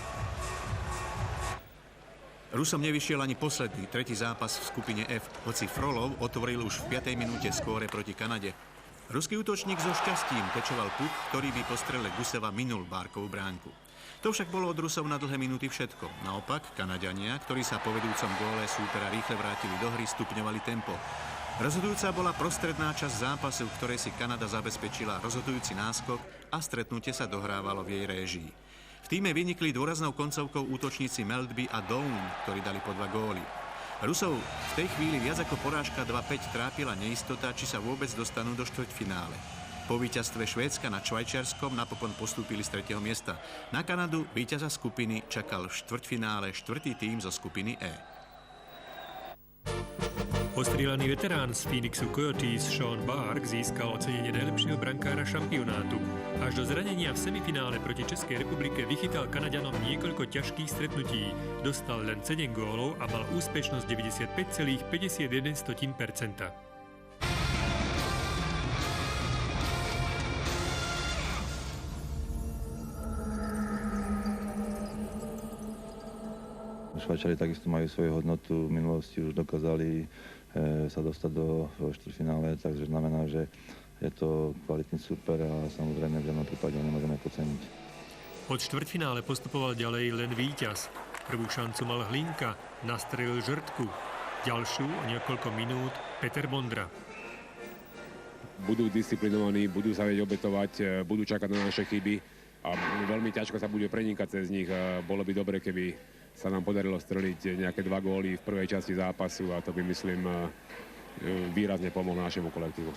Rusom nevyšiel ani posledný, tretí zápas v skupine F, hoci Frolov otvoril už v 5. minúte skóre proti Kanade. Ruský útočník so šťastím tečoval puk, ktorý by po strele Guseva minul Bárkovú bránku. To však bolo od Rusov na dlhé minúty všetko. Naopak, Kanaďania, ktorí sa po vedúcom góle súpera rýchle vrátili do hry, stupňovali tempo. Rozhodujúca bola prostredná časť zápasu, v ktorej si Kanada zabezpečila rozhodujúci náskok a stretnutie sa dohrávalo v jej réžii. V tíme vynikli dôraznou koncovkou útočníci Meldby a Down, ktorí dali po 2 góly. Rusov v tej chvíli viac ako porážka 2-5 trápila neistota, či sa vôbec dostanú do štvrťfinále. Po víťazstve Švédska nad Švajčiarskom napokon postúpili z 3. miesta. Na Kanadu víťaza skupiny čakal v štvrťfinále 4. tím zo skupiny E. Ostrieľaný veterán z Phoenixu Coyotes Sean Bark získal ocenenie najlepšieho brankára šampionátu. Až do zranenia v semifinále proti Českej republike vychytal Kanaďanom niekoľko ťažkých stretnutí. Dostal len 7 gólov a mal úspešnosť 95,51%. Švajčari takisto majú svoju hodnotu, v minulosti už dokázali sa dostať do štvrťfinále, takže znamená, že je to kvalitný super a samozrejme v žiadnom prípade nemôžeme podceniť. Od štvrťfinále postupoval ďalej len víťaz. Prvú šancu mal Hlinka, nastrelil žrtku. Ďalšiu o niekoľko minút Peter Bondra. Budú disciplinovaní, budú sa vedieť obetovať, budú čakať na naše chyby a veľmi ťažko sa bude prenikať cez nich. Bolo by dobre, keby sa nám podarilo streliť nejaké 2 góly v prvej časti zápasu a to by, myslím, výrazne pomohlo našemu kolektívu.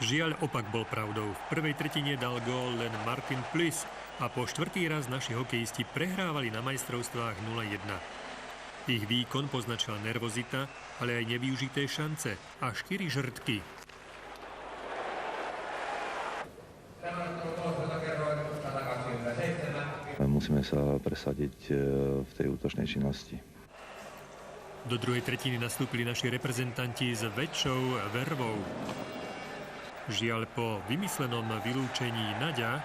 Žiaľ, opak bol pravdou. V prvej tretine dal gól len Martin Plis a po štvrtý raz naši hokejisti prehrávali na majstrovstvách 0-1. Ich výkon poznačila nervozita, ale aj nevyužité šance a 4 žrtky. Musíme sa presadiť v tej útočnej činnosti. Do druhej tretiny nastúpili naši reprezentanti s väčšou vervou. Žiaľ, po vymyslenom vylúčení Naďa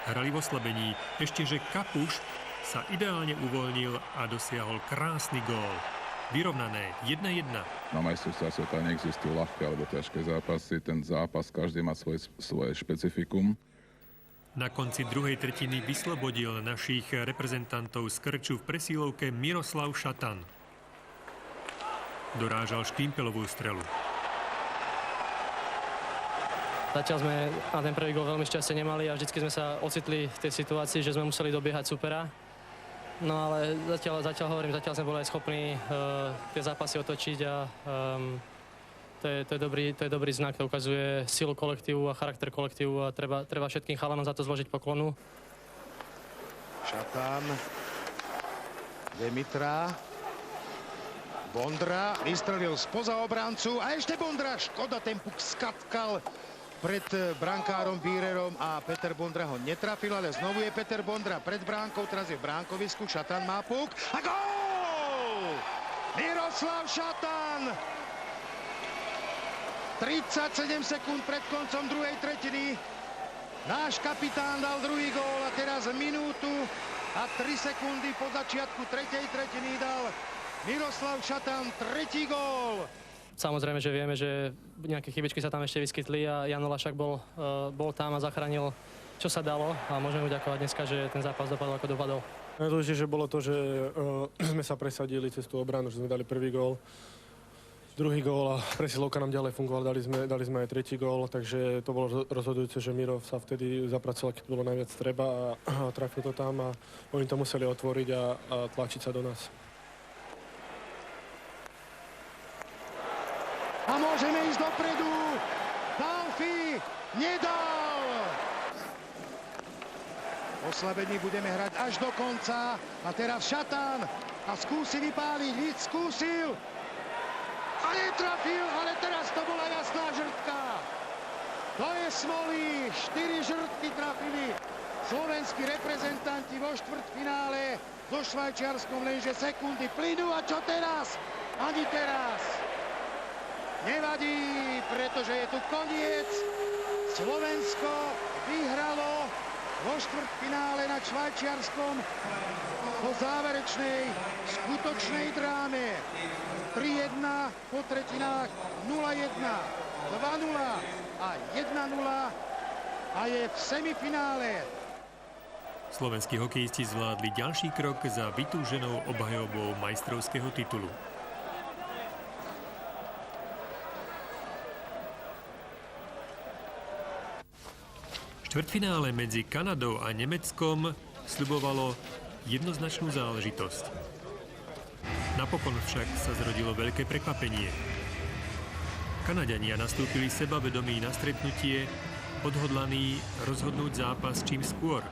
hrali v oslabení, ešteže Kapuš sa ideálne uvoľnil a dosiahol krásny gól. Vyrovnané 1-1. Na majstrovstvách sveta neexistujú ľahké alebo ťažké zápasy. Ten zápas každý má svoje špecifikum. Na konci druhej tretiny vyslobodil našich reprezentantov z krču v presílovke Miroslav Šatan. Dorážal Štímpelovú strelu. Zatiaľ sme na ten prvý gól veľmi šťastie nemali a vždycky sme sa ocitli v tej situácii, že sme museli dobiehať supera. No ale zatiaľ sme boli aj schopní tie zápasy otočiť a to je dobrý znak, to ukazuje silu kolektívu a charakter kolektívu a treba všetkým chalanom za to zložiť poklonu. Šatan, Demitra, Bondra, vystrelil spoza obrancu a ešte Bondra, škoda, ten puk skatkal pred brankárom Bírerom a Peter Bondra ho netrafil, ale znovu je Peter Bondra pred bránkou, teraz je v bránkovisku, Šatan má puk a gól! Miroslav Šatan! 37 sekúnd pred koncom druhej tretiny. Náš kapitán dal druhý gól a teraz minútu a 3 sekundy po začiatku tretej tretiny dal Miroslav Šatan tretí gól. Samozrejme, že vieme, že nejaké chybičky sa tam ešte vyskytli a Jan Olašak bol tam a zachránil, čo sa dalo a môžeme mu ďakovať dneska, že ten zápas dopadol ako dopadol. Najdôležitejšie bolo to, že sme sa presadili cez tú obranu, že sme dali prvý gól. Druhý gól a presilovka nám ďalej fungovala, dali sme aj tretí gól, takže to bolo rozhodujúce, že Miro sa vtedy zapracoval, keď bolo najviac treba a trafil to tam a oni to museli otvoriť a tlačiť sa do nás. A môžeme ísť dopredu. Palfi nedal. Oslabení budeme hrať až do konca a teraz Šatan a skúsi vypáliť, skúsil. A netrafil, ale teraz to bola jasná žrtka. To je Smolík, 4 žrtky trafili slovenskí reprezentanti vo štvrťfinále so Švajčiarskom, lenže sekundy plynú a čo teraz? Ani teraz. Nevadí, pretože je tu koniec. Slovensko vyhralo vo štvrťfinále nad Švajčiarskom po záverečnej skutočnej dráme. 3-1 po tretinách, 0-1, 2-0 a 1-0 a je v semifinále. Slovenskí hokejisti zvládli ďalší krok za vytúženou obhajobou majstrovského titulu. Štvrťfinále medzi Kanadou a Nemeckom sľubovalo jednoznačnú záležitosť. Napokon však sa zrodilo veľké prekvapenie. Kanaďania nastúpili sebavedomí na stretnutie, odhodlaní rozhodnúť zápas čím skôr.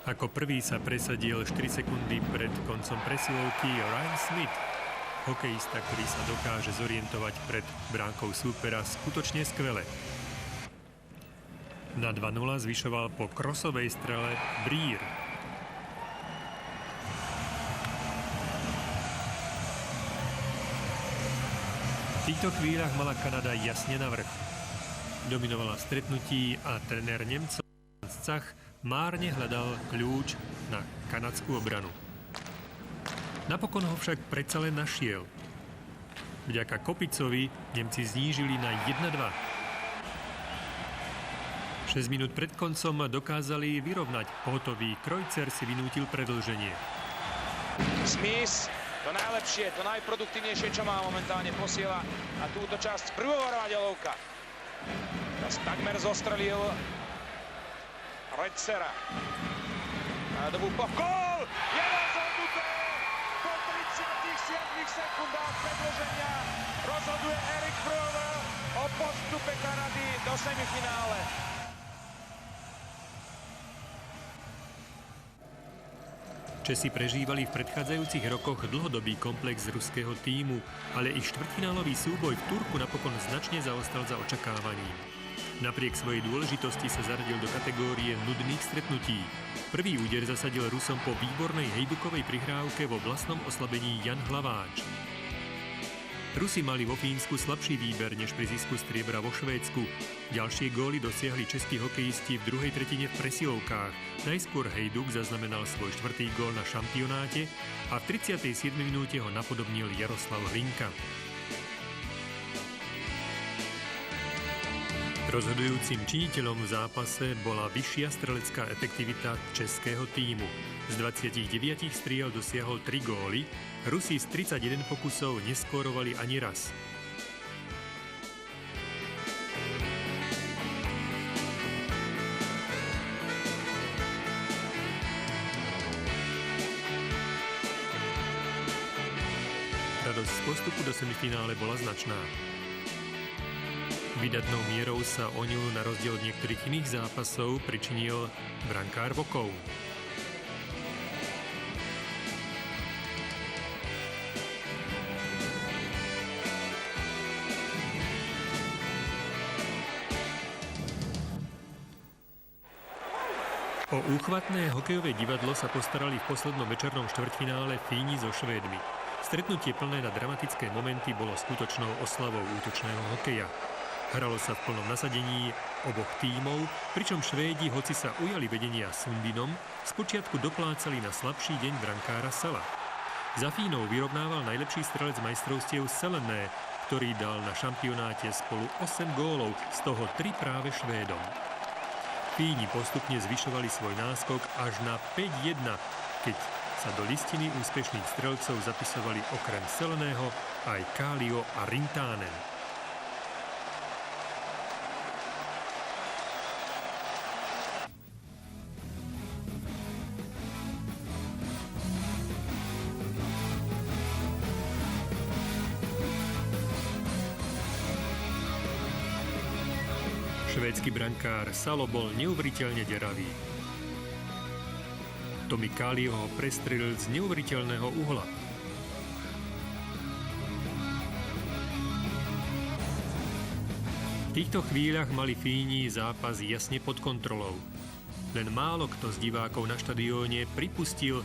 Ako prvý sa presadil 4 sekundy pred koncom presilovky Ryan Smith, hokejista, ktorý sa dokáže zorientovať pred bránkou súpera skutočne skvele. Na 2-0 zvyšoval po krosovej strele Brier. V týchto chvíľach mala Kanada jasne navrch. Dominovala v stretnutí a tréner Nemcov Cach márne hľadal kľúč na kanadskú obranu. Napokon ho však predsa len našiel. Vďaka Kopicovi Nemci znížili na 1-2. 6 minút pred koncom dokázali vyrovnať. Pohotový Kreuzer si vynútil predĺženie. Smith, to najlepšie, to najproduktívnejšie, čo má momentálne, posiela a túto časť prvovarová ďalovka. Takmer zostrelil Retzera. Na dobu po gól! Je rozhodnuté! Po 37 sekundách predĺženia rozhoduje Erik Brewer o postupe Kanady do semifinále. Česi prežívali v predchádzajúcich rokoch dlhodobý komplex ruského tímu, ale ich štvrťfinálový súboj v Turku napokon značne zaostal za očakávaním. Napriek svojej dôležitosti sa zaradil do kategórie nudných stretnutí. Prvý úder zasadil Rusom po výbornej hejdukovej prihrávke vo vlastnom oslabení Jan Hlaváč. Rusi mali vo Fínsku slabší výber než pri zisku striebra vo Švédsku. Ďalšie góly dosiahli českí hokejisti v druhej tretine v presilovkách. Najskôr Hejduk zaznamenal svoj 4. gól na šampionáte a v 37. minúte ho napodobnil Jaroslav Hlinka. Rozhodujúcim činiteľom v zápase bola vyššia strelecká efektivita českého tímu. Z 29 striel dosiahol 3 góly, Rusi z 31 pokusov neskórovali ani raz. Radosť z postupu do semifinále bola značná. Vydatnou mierou sa o ňu na rozdiel od niektorých iných zápasov pričinil brankár Vokov. O úchvatné hokejové divadlo sa postarali v poslednom večernom štvrťfinále Fíni so Švédmi. Stretnutie plné na dramatické momenty bolo skutočnou oslavou útočného hokeja. Hralo sa v plnom nasadení oboch tímov, pričom Švédi, hoci sa ujali vedenia Sundinom, spočiatku doplácali na slabší deň brankára Sala. Za Fínov vyrovnával najlepší strelec majstrovstiev Selené, ktorý dal na šampionáte spolu 8 gólov, z toho 3 práve Švédom. Fíni postupne zvyšovali svoj náskok až na 5-1, keď sa do listiny úspešných strelcov zapisovali okrem Seleného aj Kallio a Rintanen. Švédsky brankár Salo bol neuveriteľne deravý. Tomi Kallio ho prestrelil z neuveriteľného uhla. V týchto chvíľach mali Fíni zápas jasne pod kontrolou. Len málo kto z divákov na štadióne pripustil,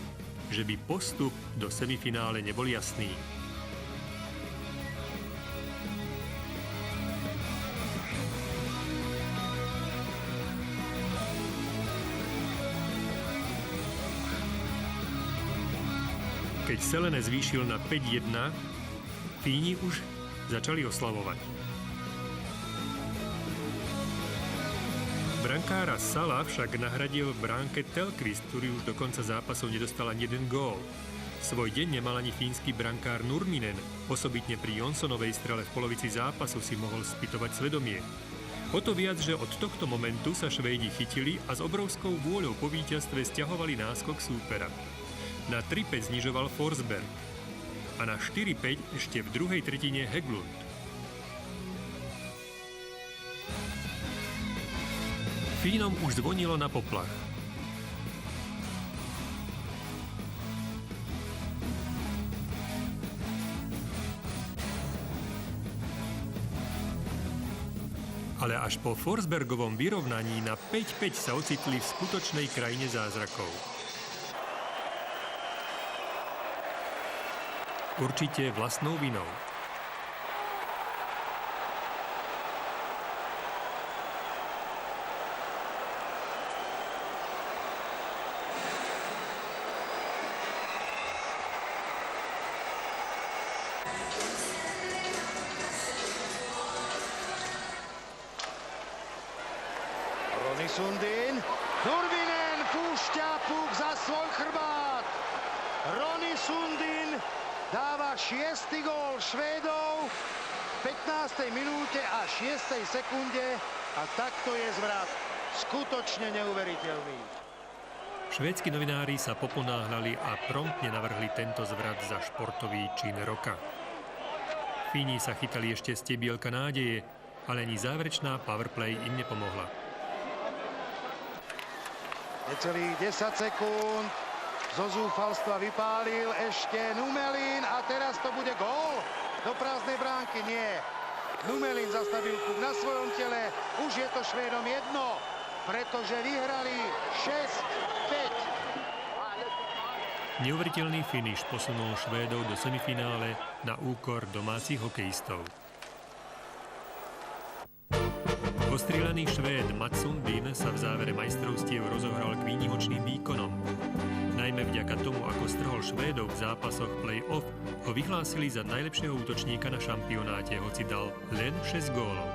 že by postup do semifinále nebol jasný. Keď Selene zvýšil na 5-1, Fíni už začali oslavovať. Brankára Sala však nahradil v bránke Tellqvist, ktorý už do konca zápasov nedostal ani jeden gól. Svoj deň nemal ani fínsky brankár Nurminen. Osobitne pri Jonsonovej strele v polovici zápasu si mohol spytovať svedomie. O to viac, že od tohto momentu sa Švédi chytili a s obrovskou vôľou po víťazstve stiahovali náskok súpera. Na 3-5 znižoval Forsberg a na 4-5 ešte v druhej tretine Hägglund. Fínom už zvonilo na poplach. Ale až po Forsbergovom vyrovnaní na 5-5 sa ocitli v skutočnej krajine zázrakov. Určite vlastnou vinou. Roni Sundin. Nurminen púšťa puk za svoj chrbát. Roni Sundin dáva 6. gól Švédov v 15. minúte a 6. sekunde a takto je zvrat skutočne neuveriteľný. Švédsky novinári sa poponáhľali a promptne navrhli tento zvrat za športový čin roka. Fíni sa chytali ešte stebielka nádeje, ale ani záverečná powerplay im nepomohla. Necelých 10 sekúnd. Zo zúfalstva vypálil ešte Numelin a teraz to bude gól do prázdnej bránky. Nie. Numelin zastavil puk na svojom tele. Už je to Švédom jedno, pretože vyhrali 6-5. Neuveriteľný finiš posunul Švédov do semifinále na úkor domácich hokejistov. Ostrieľaný Švéd Mats Sundin sa v závere majstrovstiev rozohral k výnimočným výkonom. Najmä vďaka tomu, ako strhol Švédov v zápasoch play-off, ho vyhlásili za najlepšieho útočníka na šampionáte, hoci dal len 6 gólov.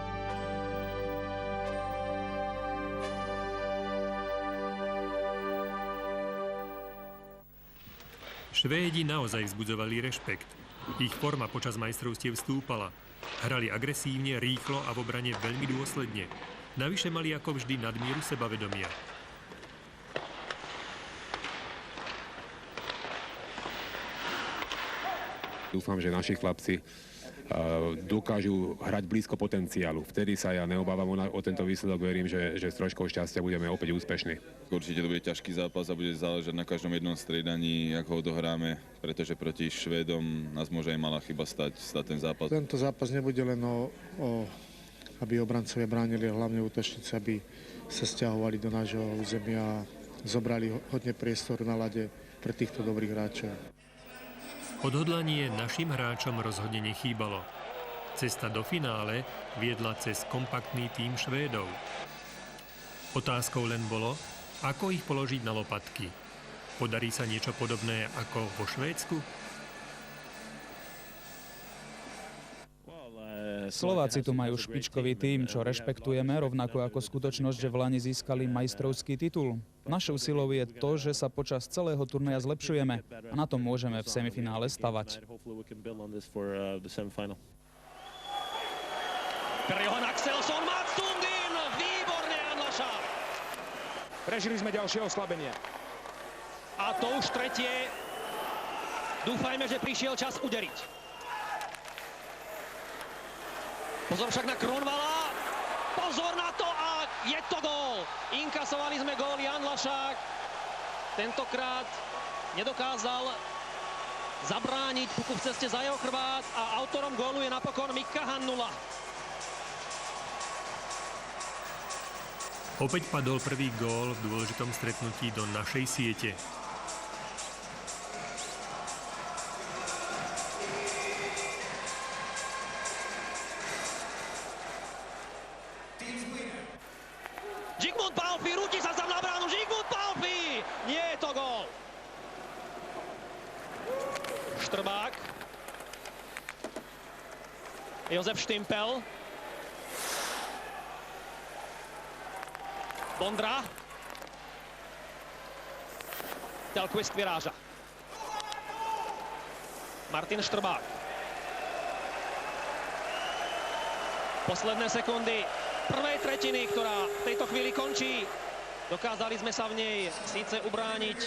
Švédi naozaj vzbudzovali rešpekt. Ich forma počas majstrovstiev stúpala. Hrali agresívne, rýchlo a v obrane veľmi dôsledne. Navyše mali ako vždy nadmieru sebavedomia. Dúfam, že naši chlapci dokážu hrať blízko potenciálu. Vtedy sa ja neobávam o tento výsledok. Verím, že s troškou šťastia budeme opäť úspešní. Určite to bude ťažký zápas a bude záležať na každom jednom striedaní, ako ho dohráme, pretože proti Švédom nás môže aj malá chyba stať ten zápas. Tento zápas nebude len aby obrancovia bránili, a hlavne útočníci, aby sa sťahovali do nášho územia a zobrali hodne priestoru na ľade pre týchto dobrých hráčov. Odhodlanie našim hráčom rozhodne nechýbalo. Cesta do finále viedla cez kompaktný tím Švédov. Otázkou len bolo, ako ich položiť na lopatky. Podarí sa niečo podobné ako vo Švédsku? Slováci tu majú špičkový tím, čo rešpektujeme, rovnako ako skutočnosť, že v lani získali majstrovský titul. Našou silou je to, že sa počas celého turnaja zlepšujeme a na tom môžeme v semifinále stavať. Per Johan Axelsson, Mats Sundin, výborne Jan Lašák. Prežili sme ďalšie oslabenie. A to už tretie. Dúfajme, že prišiel čas uderiť. Pozor však na Kronwalla. Pozor na to a je to gól. Inkasovali sme gól Jan Lašák. Tentokrát nedokázal zabrániť puku v ceste za jeho chrbát a autorom gólu je napokon Mikka Hannula. Opäť padol prvý gól v dôležitom stretnutí do našej siete. Zsigmund Pálffy, rúti sa sám na bránu, Zsigmund Pálffy! Nie je to gól. Štrbák. Jozef Štimpel. Bondra. Telquist vyráža. Martin Štrbák. Posledné sekundy prvej tretiny, ktorá v tejto chvíli končí. Dokázali sme sa v nej síce ubrániť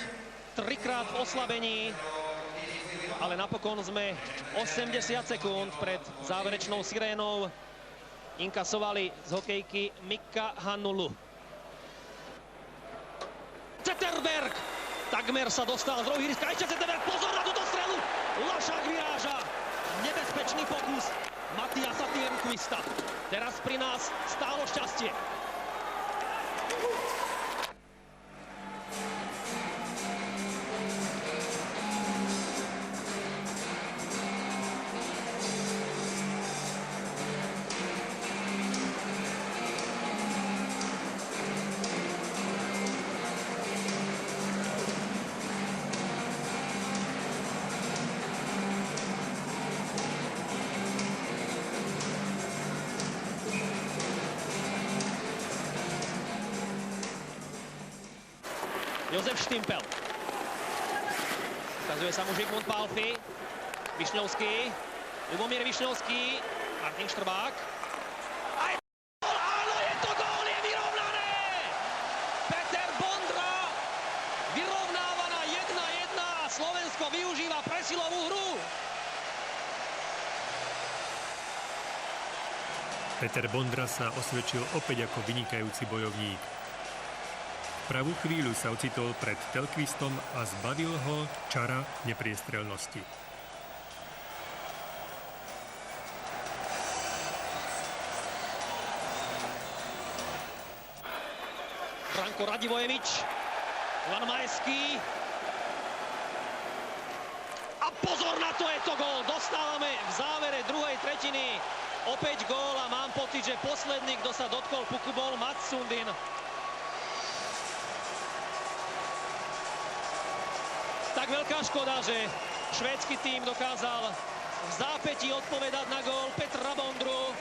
trikrát v oslabení, ale napokon sme 80 sekúnd pred záverečnou sirénou inkasovali z hokejky Mikka Hannulu. Zetterberg takmer sa dostal z rohy ihriska. Ešte Zetterberg, pozor na túto strelu! Lašák vyráža. Nebezpečný pokus Matiasa Tiernkvista. Teraz pri nás stálo šťastie. Jozef Štimpel. Ukazuje sa mu Zsigmund Pálffy. Višňovský. Ľubomír Višňovský. Martin Štrbák. Aj gól! Áno, je to gól! Je vyrovnané! Peter Bondra vyrovnáva na 1:1 a Slovensko využíva presilovú hru. Peter Bondra sa osvedčil opäť ako vynikajúci bojovník. Pravú chvíľu sa ocitol pred Telquistom a zbavil ho čara nepriestrelnosti. Branko Radivojevič, Ivan Majský. A pozor na to, je to gól. Dostávame v závere druhej tretiny opäť gól a mám pocit, že posledný, kto sa dotkol puku, bol Mats Sundin. Tak veľká škoda, že švédsky tím dokázal v zápätí odpovedať na gól Petra Bondru.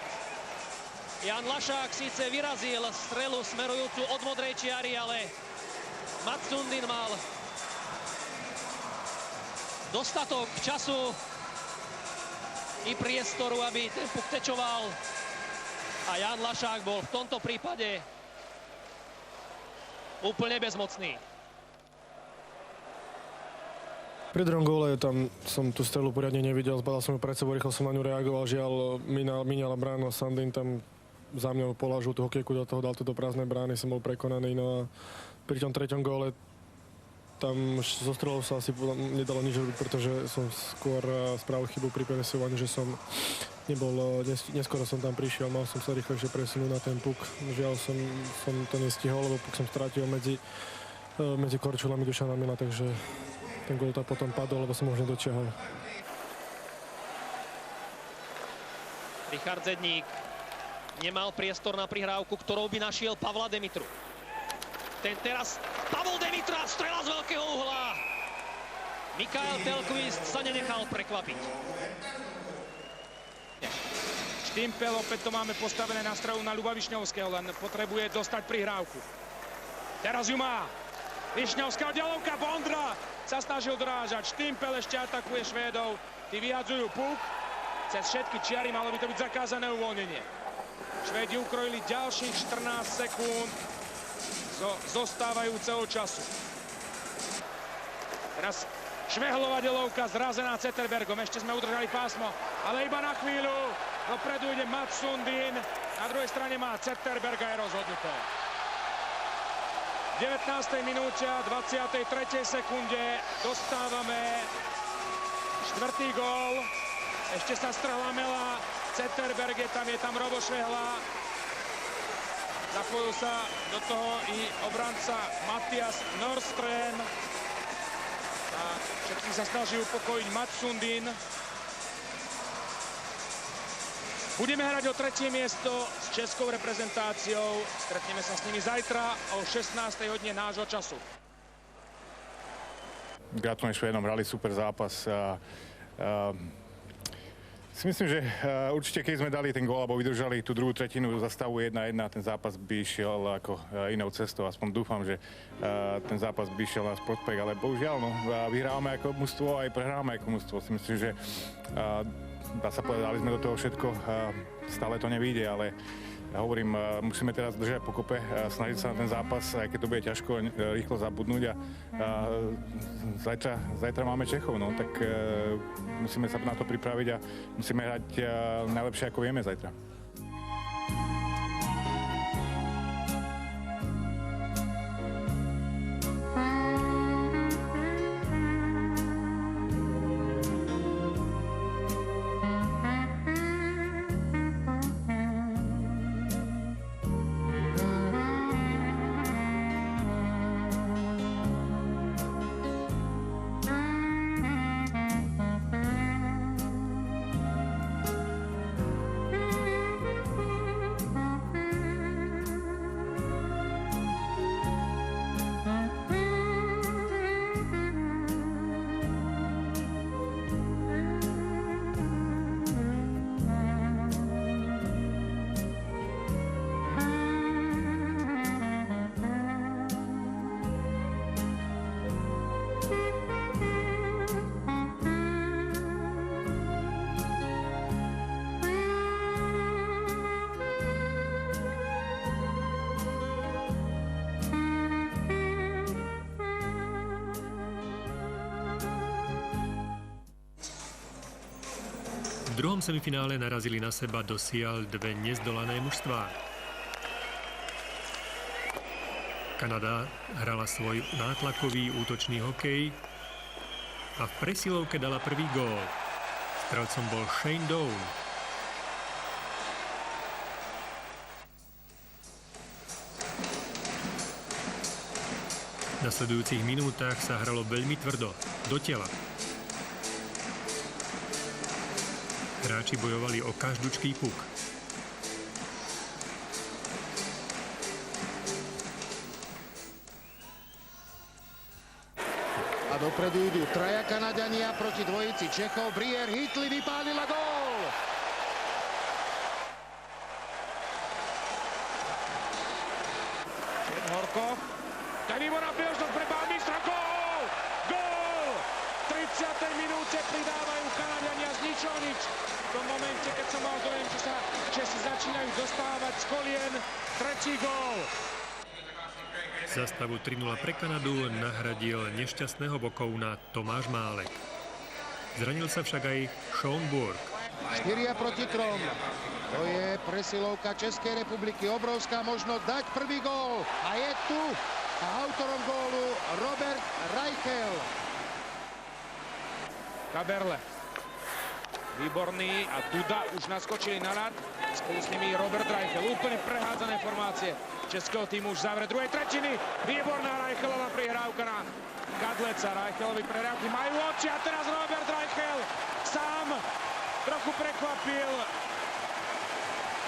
Jan Lašák síce vyrazil strelu smerujúcu od modrej čiary, ale Mats Sundin mal dostatok času i priestoru, aby ten puk tečoval. A Jan Lašák bol v tomto prípade úplne bezmocný. Pri druhom góle tam som tú strelu poriadne nevidel, zbadal som ju pred sebou, rýchlo som na ňu reagoval, žiaľ míňala bránu a Sundin tam za mňou polážil tú hokejku do toho, dal to do prázdnej brány, som bol prekonaný, no a pri tom treťom góle tam zo strelou sa asi nedalo nič robiť, pretože som skôr spravil chybu pri presúvaní, že som nebol, neskoro som tam prišiel, mal som sa rýchlejšie presunúť na ten puk, žiaľ som to nestihol, lebo puk som strátil medzi korčulami Dušana Mila, takže ten gól tam potom padol, lebo som možno dočiahol. Richard Zedník nemal priestor na prihrávku, ktorou by našiel Pavla Demitru. Ten teraz Pavol Demitra, strela z veľkého uhla. Mikael Telquist sa nenechal prekvapiť. Štimpel, opäť to máme postavené na stranu na Ľuba Višňovského, len potrebuje dostať prihrávku. Teraz ju má. Višňovská oddelovka, Bondra sa snažil dorážať. Štimpel ešte atakuje Švédov. Tí vyhadzujú puk. Cez všetky čiary malo by to byť zakázané uvoľnenie. Švédi ukrojili ďalších 14 sekúnd zo zostávajúceho času. Teraz Švehlová delovka zrazená Zetterbergom. Ešte sme udržali pásmo, ale iba na chvíľu. Dopredu ide Mats Sundin. Na druhej strane má Zetterberga, je rozhodnuté. V 19. minúte a 23. sekunde dostávame štvrtý gól. Ešte sa strhla Mela. Zetterberg je tam Robo Švehla. Zapojil sa do toho i obranca Mattias Norström. A všetkých sa snaží upokojiť Mats Sundin. Budeme hrať o 3. miesto s českou reprezentáciou. Stretneme sa s nimi zajtra o 16. hodine nášho času. Gratulujem Švédom, hrali super zápas. Si myslím, že určite keď sme dali ten gól alebo vydržali tú druhú tretinu za stavu 1-1, ten zápas by išiel ako inou cestou. Aspoň dúfam, že ten zápas by išiel nás prospech, ale bohužiaľ vyhrávame ako mužstvo aj prehráme ako mužstvo. Si myslím, že dá sa povedať, dali sme do toho všetko, stále to nevyjde, ale ja hovorím, musíme teraz držať pokope, snažiť sa na ten zápas, aj keď to bude ťažko rýchlo zabudnúť a zajtra máme Čechov, no, tak musíme sa na to pripraviť a musíme hrať najlepšie, ako vieme zajtra. V druhom semifinále narazili na seba dosiaľ dve nezdolané mužstvá. Kanada hrala svoj nátlakový útočný hokej a v presilovke dala prvý gól. Strelcom bol Shane Doan. V nasledujúcich minútach sa hralo veľmi tvrdo, do tela. Hráči bojovali o každúčký puk. A dopredu idú traja Kanadania proti dvojici Čechov. Brier hitli, vypálila gól! Horko. Ten výborná príležitosť pre Bálmistra. Gól! Gól! V 30. minúte pridávajú Kanadiania z nič o nič. V tom momente, keď som mal dojem, že sa Česi začínajú dostávať z kolien. Tretí gól. Za stavu 3-0 pre Kanadu nahradil nešťastného bokovna Tomáš Málek. Zranil sa však aj Sean Burke. 4 proti 3. To je presilovka Českej republiky. Obrovská možnosť dať prvý gól. A je tu. A autorom gólu Robert Reichel. Kaberle. Výborný a Duda už naskočili na rad. Spolu s nimi Robert Reichel. Úplne prehádzané formácie českého týmu už v závere druhej tretiny. Výborná Reichelová prihrávka na Kadleca. Reichelovi prehrávky majú oči a teraz Robert Reichel sám trochu prekvapil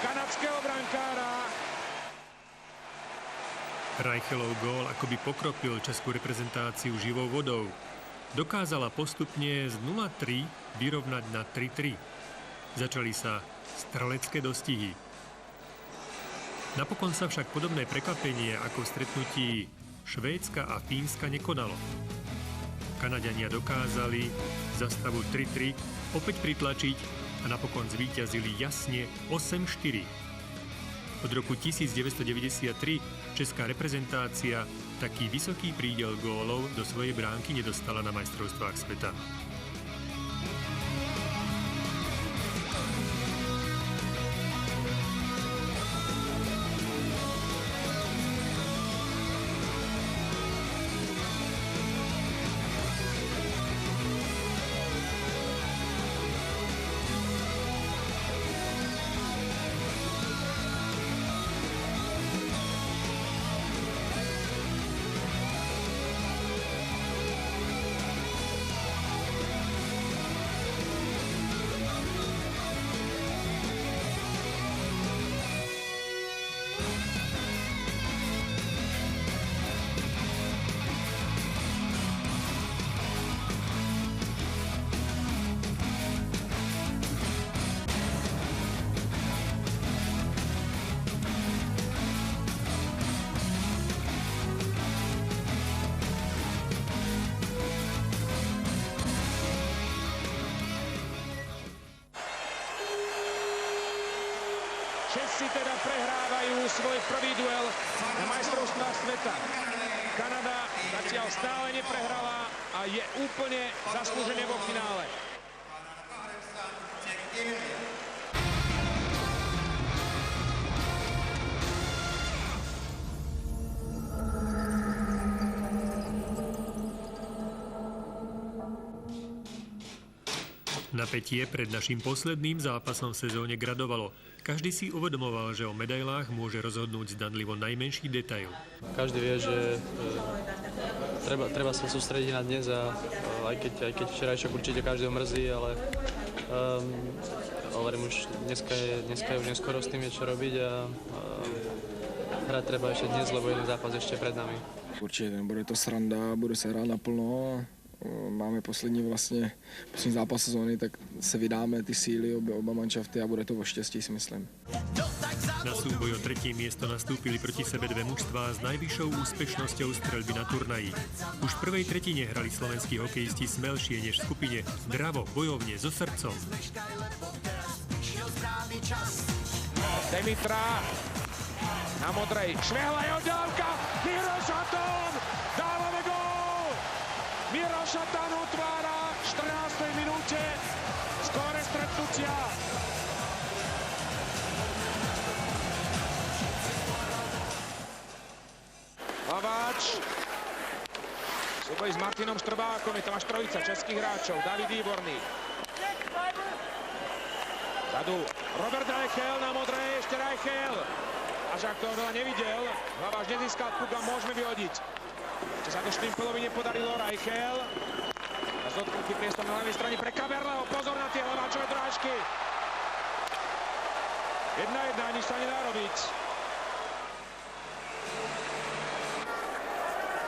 kanadského brankára. Reichelov gól akoby pokropil českú reprezentáciu živou vodou. Dokázala postupne z 0-3 vyrovnať na 3-3. Začali sa strelecké dostihy. Napokon sa však podobné prekvapenie ako v stretnutí Švédska a Fínska nekonalo. Kanadiania dokázali za stavu 3-3 opäť pritlačiť a napokon zvíťazili jasne 8-4. Od roku 1993 česká reprezentácia taký vysoký prídel gólov do svojej bránky nedostala na majstrovstvách sveta. Asi teda prehrávajú svoj prvý duel na majstrovstvách sveta. Kanada zatiaľ stále neprehrala a je úplne zaslúžene vo finále. Napätie pred naším posledným zápasom v sezóne gradovalo. Každý si uvedomoval, že o medailách môže rozhodnúť zdanlivo najmenší detail. Každý vie, že treba sa sústrediť na dnes a aj keď včerajšok určite každého mrzí, ale hovorím už dneska je už neskoro s tým niečo robiť a hrať treba ešte dnes, lebo jeden zápas ešte pred nami. Určite bude to sranda, bude sa hrať naplno. Máme poslední zápas sezóny, tak se vydáme ty síly oba manšafty a bude to o štěstí, si myslím. Na súboj o tretie miesto nastúpili proti sebe dve mužstvá s najvyššou úspešnosťou streľby na turnaji. Už v prvej tretine hrali slovenskí hokejisti smelšie než v skupine, dravo, bojovne, so srdcom. Demitra na modrej, švehla je oddávka, Miro Šatán, dávame gól! Miro Šatán otvára v 14. minúte skóre stretnutia. Hlaváč, súboj s Martinom Štrbákom, je tam až trojica českých hráčov, David Výborný. Zadu Robert Reichel na modrej, ešte Reichel. Až ak toho veľa nevidel, Hlaváč nezískal puk a môžeme vyhodiť. Čo sa to Štimpelovi nepodarilo, Reichel. A zotknutý priestor na ľavej strane pre Kaberleho, pozor na tie Hlaváčové drážky. 1-1, nič sa nedá robiť.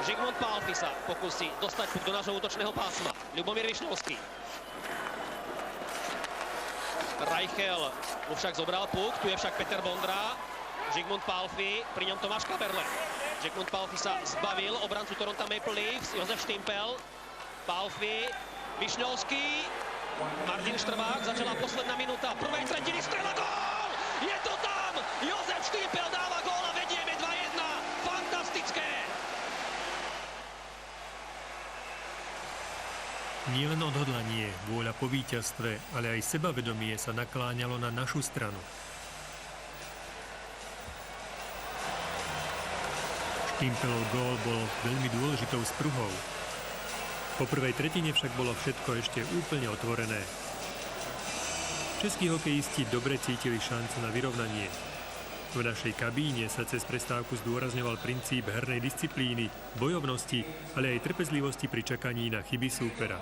Žigmund Pálffy sa pokusí dostať puk do nášho útočného pásma. Ľubomír Višňovský. Reichel mu však zobral puk, tu je však Peter Bondra. Žigmund Pálffy, pri ňom Tomáš Kaberle. Žigmund Pálffy sa zbavil obrancu Toronto Maple Leafs, Jozef Štimpel. Pálffy, Višňovský, Martin Štrbák, začala posledná minúta prvej tretiny, strela, gól! Je to tam! Jozef Štimpel dáva gól a vedieme 2-1. Fantastické! Nielen odhodlanie, vôľa po víťazstve, ale aj sebavedomie sa nakláňalo na našu stranu. Štimpelov gól bol veľmi dôležitou spruhou. Po prvej tretine však bolo všetko ešte úplne otvorené. Českí hokejisti dobre cítili šancu na vyrovnanie. V našej kabíne sa cez prestávku zdôrazňoval princíp hernej disciplíny, bojovnosti, ale aj trpezlivosti pri čakaní na chyby súpera.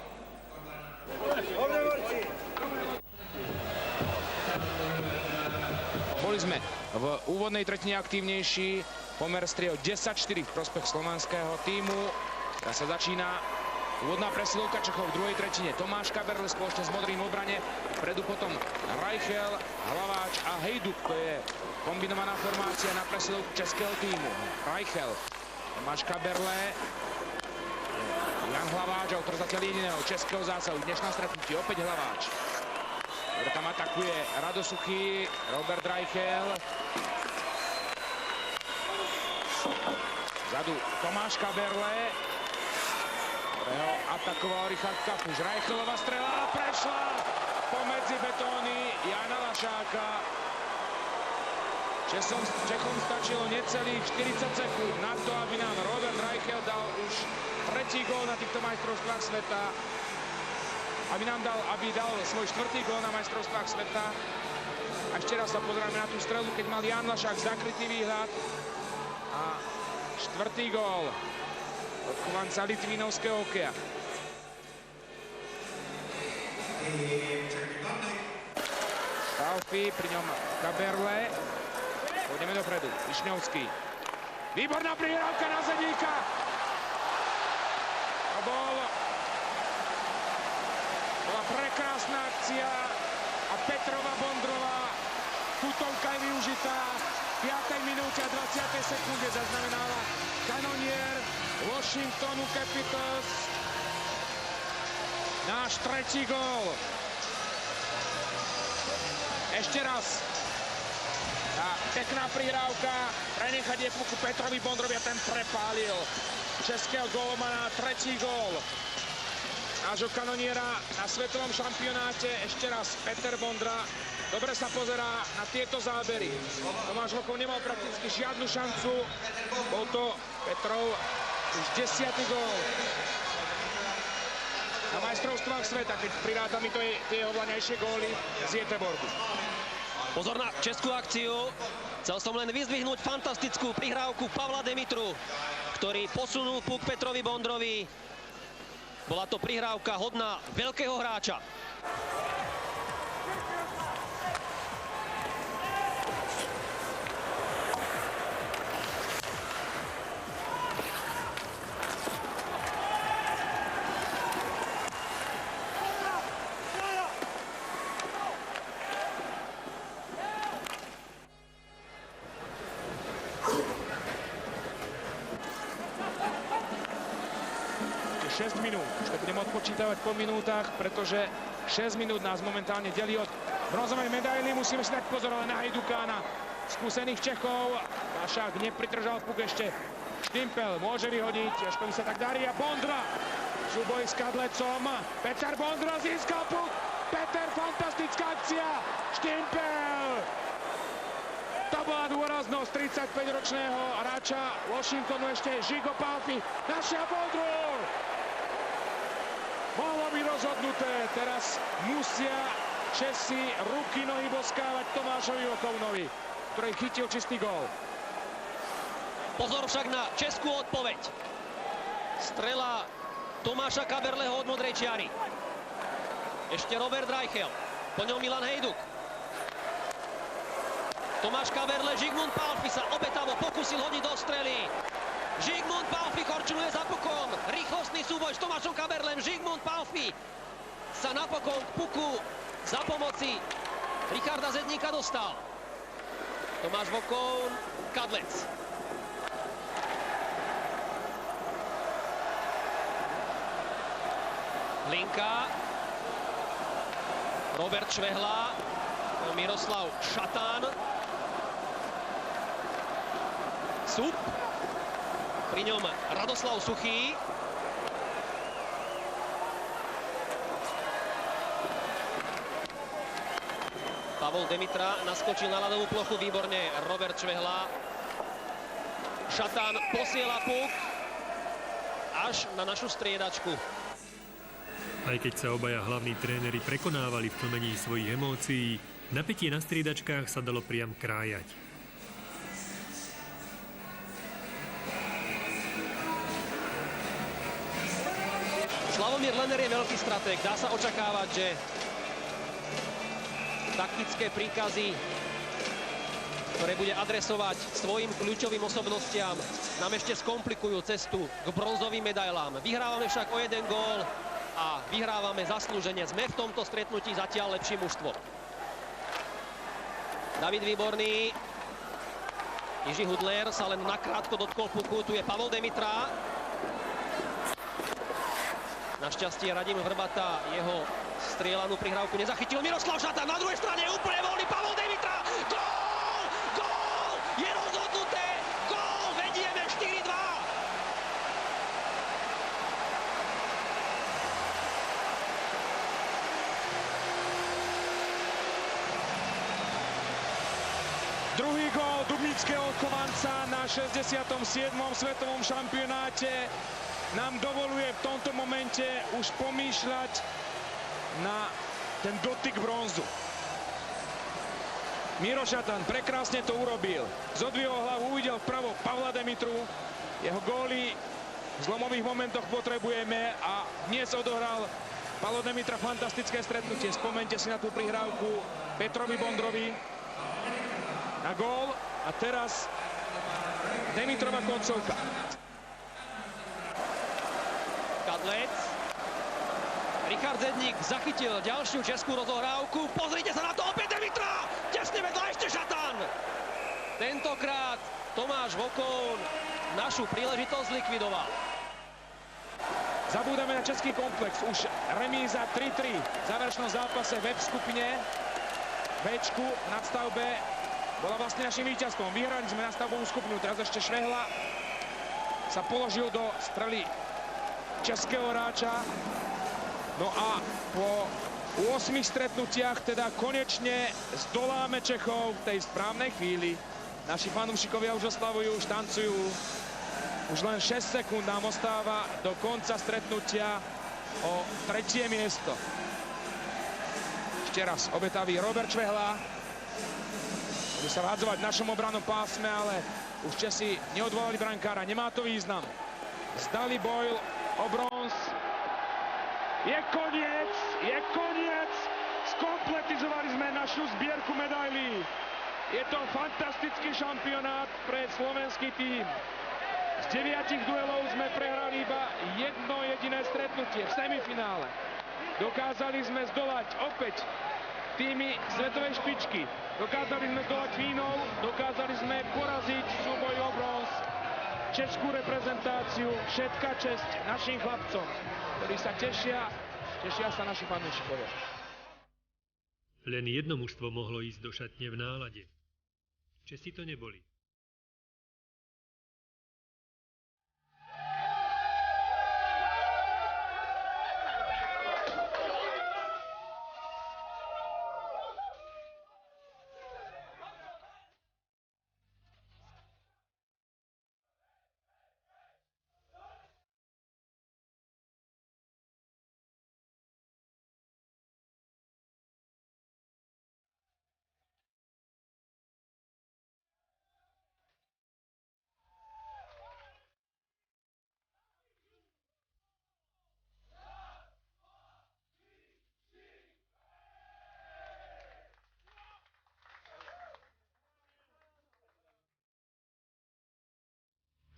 Boli sme v úvodnej tretine aktívnejší, pomer striel 10-4 v prospech slovanského tímu. Teraz sa začína úvodná presilovka Čechov v druhej tretine. Tomáš Kaberle spoločne s modrým v obrane, vpredu potom Reichel, Hlaváč a Hejduk. To je kombinovaná formácia na presilovku českého tímu. Reichel, Tomáš Kaberle, Jan Hlaváč, autor zatiaľ jediného českého zásahu. Dnešná stretnutie opäť Hlaváč. Tam atakuje Rado Suchý, Robert Reichel. Zadu Tomáš Kaberle, ktorého atakoval Richard Kapuš. Reichelová strela prešla pomedzi betóny Jana Lašáka. Čechom stačilo necelých 40 sekúnd na to, aby nám Robert Reichel dal už tretí gól na týchto majstrovstvách sveta. Aby dal svoj štvrtý gól na majstrovstvách sveta. A ešte raz sa pozrieme na tú strelu, keď mal Jan Lašák zakrytý výhľad. A štvrtý gól od chovanca litvínovského hokeja. Pálffy, pri ňom Kaberle. Pôjdeme dopredu. Višňovský. Výborná prihrávka na Zedníka. To bola prekrásna akcia a Petrova Bondrová tutovka je využitá. V 5. minúte a 20. sekunde zaznamenala kanonier Washingtonu Capitals náš tretí gól. Ešte raz. A Pekná prihrávka, prenechanie puku Petrovi Bondrovi a ten prepálil českého gólmana, tretí gól nášho kanoniera na svetovom šampionáte. Ešte raz Peter Bondra dobre sa pozerá na tieto zábery. Tomáš Vlkov nemal prakticky žiadnu šancu, bol to Petrov už 10. gól na majstrovstvách sveta, keď prirátame to tie jeho vlaňajšie góly z Göteborgu. Pozor na českú akciu. Chcel som len vyzdvihnúť fantastickú prihrávku Pavla Demitru, ktorý posunul puk Petrovi Bondrovi. Bola to prihrávka hodná veľkého hráča. Už to budeme odpočítavať po minútach, pretože 6 minút nás momentálne delí od bronzovej medaily. Musíme si dať pozor na Hajduka, na skúsených Čechov. Vašák nepritržal puk ešte. Štimpel môže vyhodiť, Jaškovi sa tak darí a Bondra. Súboj s Kadlecom. Peter Bondra získal puk. Peter, fantastická akcia. Štimpel. To bola dôraznosť 35-ročného hráča Washingtonu, ešte Žigo Pálfi. Našia Bondru. Mohlo by rozhodnuté, teraz musia Česi ruky, nohy boskávať Tomášovi Vlkovnovi, ktorý chytil čistý gól. Pozor však na českú odpoveď. Strela Tomáša Kaberleho od modrej čiary. Ešte Robert Reichel, po ňom Milan Hejduk. Tomáš Kaberle, Žigmund Pálfi sa obetavo pokusil hodiť do strely. Žigmund Pálfi korčuluje za pukom. Rýchlostný súboj s Tomášom Kaberlem. Žigmund Pálfi sa napokon k puku za pomoci Richarda Zedníka dostal. Tomáš Vlkov, Kadlec. Linka. Robert Švehla. Miroslav Šatán. Sup. Pri ňom Radoslav Suchý. Pavol Demitra naskočil na ľadovú plochu, výborne Robert Švehla. Šatán posiela puk až na našu striedačku. Aj keď sa obaja hlavní tréneri prekonávali v tlmení svojich emócií, napätie na striedačkách sa dalo priam krájať. Slavomír Lenner je veľký stratég. Dá sa očakávať, že taktické príkazy, ktoré bude adresovať svojim kľúčovým osobnostiam, nám ešte skomplikujú cestu k bronzovým medailám. Vyhrávame však o 1 gól a vyhrávame zaslúžene. Sme v tomto stretnutí zatiaľ lepšie mužstvo. David Výborný. Jiří Hudler sa len nakrátko dotkol puku. Tu je Pavol Demitra. Našťastie Radim Vrbata jeho strieľanú prihrávku nezachytil. Miroslav Šatán na druhej strane, úplne voľný Pavol Demitra. Gól! Gól! Je rozhodnuté! Gól! Vedieme 4-2! Druhý gól dubnického Kovanca na 67. svetovom šampionáte nám dovoluje v tomto momente už pomýšľať na ten dotyk bronzu. Miro Šatán prekrásne to urobil. Zodvihol hlavu, uvidel vpravo Pavla Demitru. Jeho góly v zlomových momentoch potrebujeme a dnes odohral Pavlo Demitra fantastické stretnutie. Spomente si na tú prihrávku Petrovi Bondrovi na gól a teraz Demitrova koncovka. Kadlec. Richard Zedník zachytil ďalšiu českú rozohrávku. Pozrite sa na to, opäť Demitra! Tesne vedľa ešte Šatán. Tentokrát Tomáš Vlkov našu príležitosť zlikvidoval. Zabúdame na český komplex. Už remíza 3-3 v záverečnom zápase v skupine. Bčku na stavbe bola vlastne našim víťazstvom. Vyhrali sme na stavbovú skupinu, teraz ešte Švehla sa položil do strely českého hráča. No a po 8 stretnutiach teda konečne zdoláme Čechov v tej správnej chvíli. Naši fanúšikovia už oslavujú, už tancujú. Už len 6 sekúnd nám ostáva do konca stretnutia o 3. miesto. Ešte raz obetavý Robert Švehla. Bude sa vhádzovať v našom obrannom pásme, ale už Česi neodvolali brankára. Nemá to význam. Zdali boj o bronz. Je koniec, je koniec. Skompletizovali sme našu zbierku medailí. Je to fantastický šampionát pre slovenský tím. Z 9 duelov sme prehrali iba jedno jediné stretnutie v semifinále. Dokázali sme zdolať opäť týmy svetovej špičky. Dokázali sme zdolať Fínov, dokázali sme poraziť v súboji o bronz českú reprezentáciu. Všetka česť našim chlapcom, ktorí sa tešia sa naši fanúšikovia. Len jedno mužstvo mohlo ísť do šatne v nálade. Česi to neboli.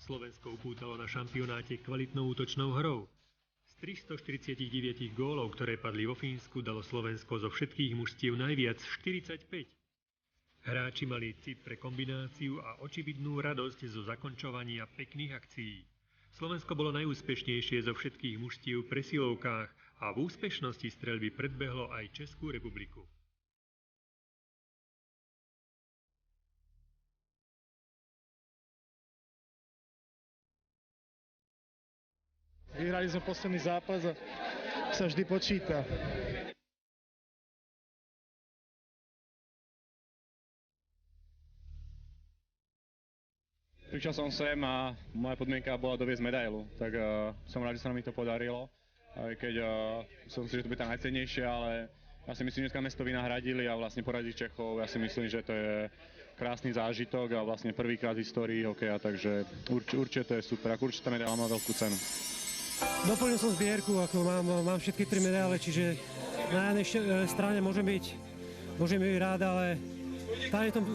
Slovensko upútalo na šampionáte kvalitnou útočnou hrou. Z 349 gólov, ktoré padli vo Fínsku, dalo Slovensko zo všetkých mužstiev najviac 45. Hráči mali cit pre kombináciu a očividnú radosť zo zakončovania pekných akcií. Slovensko bolo najúspešnejšie zo všetkých mužstiev v presilovkách a v úspešnosti streľby predbehlo aj Českú republiku. Vyhrali sme posledný zápas a sa vždy počíta. Prišiel som sem a moja podmienka bola doviesť medailu, tak som rád, že sa mi to podarilo. Aj keď som si, že to bude tá najcennejšie, ale ja si myslím, že dneska sme to vynahradili a vlastne poradiť Čechov, ja si myslím, že to je krásny zážitok a vlastne prvýkrát v histórii hokeja, takže určite to je super, určite tá medaila má veľkú cenu. Doplnil som zbierku, ako mám všetky 3 medaile, čiže na jednej strane môžem byť rád, ale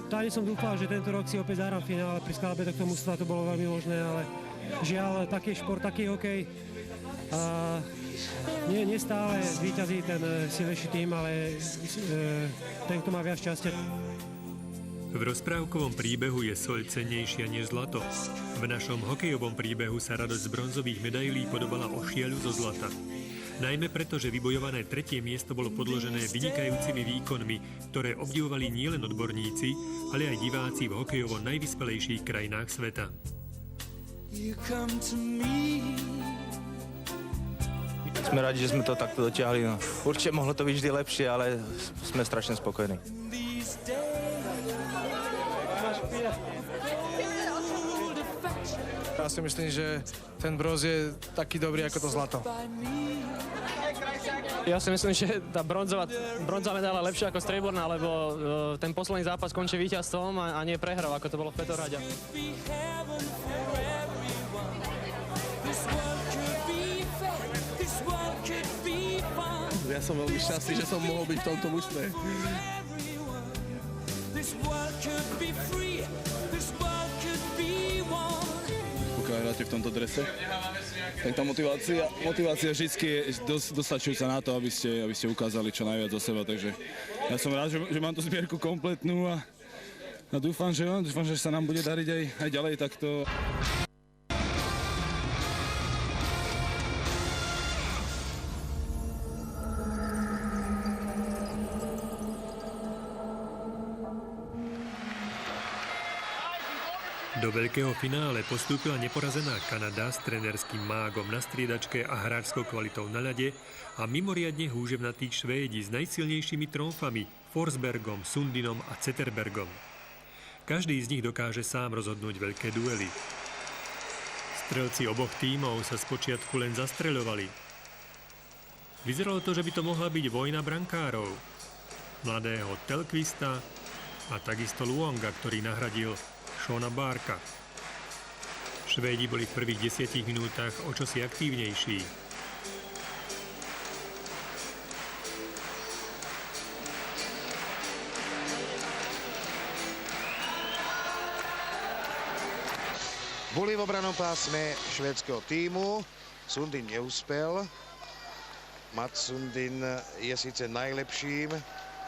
táne som dúfal, že tento rok si opäť zahrám v finále. Pri skladbe tohto mužstva to bolo veľmi možné, ale žiaľ, taký šport, taký hokej. Nie stále víťazí ten silnejší tým, ale ten, kto má viac šťastia. V rozprávkovom príbehu je soľ cennejšia než zlato. V našom hokejovom príbehu sa radosť z bronzových medailí podobala ošiaľu zo zlata. Najmä preto, že vybojované 3. miesto bolo podložené vynikajúcimi výkonmi, ktoré obdivovali nielen odborníci, ale aj diváci v hokejovo najvyspelejších krajinách sveta. Sme radi, že sme to takto dotiahli. No. Určite mohlo to byť vždy lepšie, ale sme strašne spokojní. Ja si myslím, že ten bronz je taký dobrý ako to zlato. Ja si myslím, že tá bronzová medaila je lepšia ako strieborná, lebo ten posledný zápas končí víťazstvom a nie prehrou, ako to bolo v Petrohrade. Ja som veľmi šťastný, že som mohol byť v tomto mužstve. Pokiaľ hráte v tomto drese, tak tá motivácia vždy je dostačujúca na to, aby ste ukázali čo najviac zo seba. Takže ja som rád, že mám tú zbierku kompletnú a dúfam, že sa nám bude dariť aj ďalej takto. Do veľkého finále postúpila neporazená Kanada s trénerským mágom na striedačke a hráčskou kvalitou na ľade a mimoriadne húževnatí Švédi s najsilnejšími tromfami Forsbergom, Sundinom a Zetterbergom. Každý z nich dokáže sám rozhodnúť veľké duely. Strelci oboch tímov sa spočiatku len zastreľovali. Vyzeralo to, že by to mohla byť vojna brankárov. Mladého Tellqvista a takisto Luonga, ktorý nahradil Seana Barka. Švédi boli v prvých 10 minútach o čosi aktívnejší. Boli v obranom pásme švédskeho tímu. Sundin neúspel. Mats Sundin je síce najlepším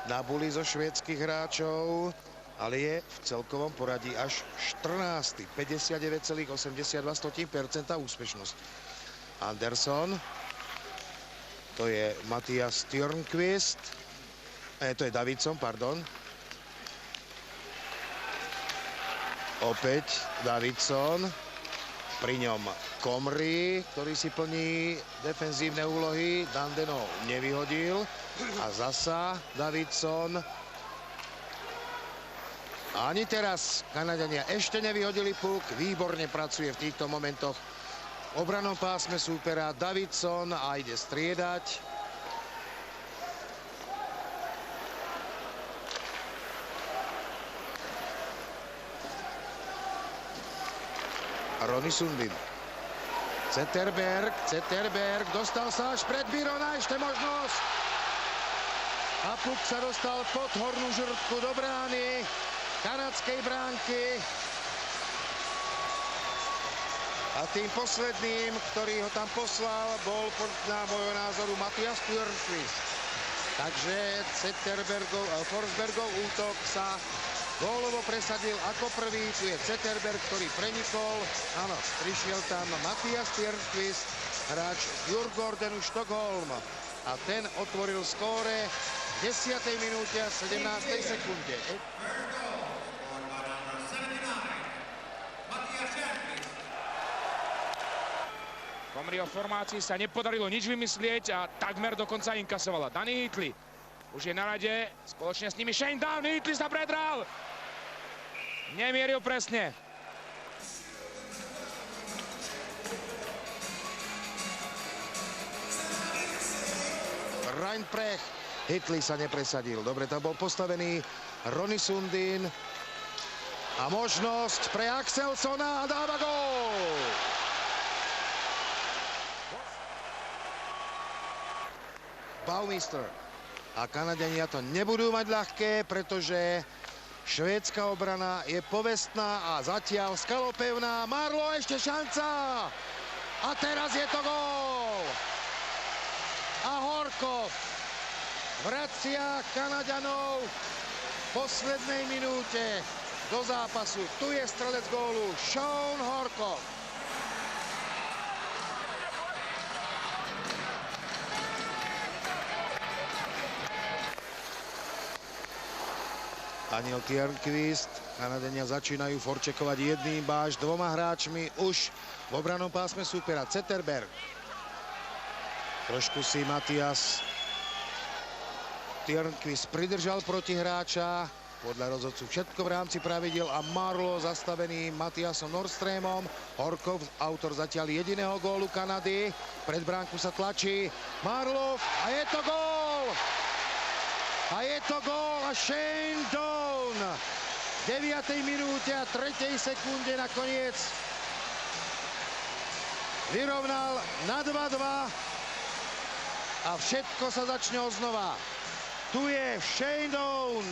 na buli zo švédskych hráčov, ale je v celkovom poradí až 14. 59,82% úspešnosť. Anderson, to je Mattias Tjörnqvist, to je Davidsson, pardon. Opäť Davidsson, pri ňom Comrie, ktorý si plní defenzívne úlohy, Dandenov nevyhodil a zasa Davidsson. Ani teraz Kanadania ešte nevyhodili puk, výborne pracuje v týchto momentoch v obranom pásme súpera Davidsson a ide striedať. Ronny Sundin. Zetterberg, dostal sa až pred Byrona, ešte možnosť. A puk sa dostal pod hornú žrtku do brány kanadskej bránky. A tým posledným, ktorý ho tam poslal, bol podľa môjho názoru Mattias Tjörnqvist. Takže Forsbergov útok sa gólovo presadil ako prvý. Tu je Zetterberg, ktorý prenikol. Áno, prišiel tam Mattias Tjörnqvist, hráč Djurgårdenu Stockholm. A ten otvoril skóre v 10. minúte a 17. sekunde. Comrie o formácii sa nepodarilo nič vymyslieť a takmer dokonca inkasovala. Danny Heatley už je na rade, spoločne s nimi Shane Down. Heatley sa predral. Nemieril presne. Reinprecht. Heatley sa nepresadil. Dobre, tam bol postavený Ronny Sundin. A možnosť pre Axelsona a dáva gól. Baumister. A Kanadania to nebudú mať ľahké, pretože švédska obrana je povestná a zatiaľ skalopevná. Marleau, ešte šanca! A teraz je to gól! A Horkov vracia Kanaďanov v poslednej minúte do zápasu. Tu je strelec gólu Sean Horkov. Daniel Tjörnqvist. Kanadania začínajú forčekovať jedným až dvoma hráčmi už v obranom pásme súpera. Zetterberg. Trošku si Mattias Tjörnqvist pridržal protihráča. Podľa rozhodcu všetko v rámci pravidiel a Marleau zastavený Mattiasom Nordströmom. Horkov, autor zatiaľ jediného gólu Kanady. Pred bránku sa tlačí Marleau a je to gól! A je to gól a Shane Down v 9. minúte a 3. sekunde nakoniec vyrovnal na 2-2 a všetko sa začne oznova. Tu je Shane Down.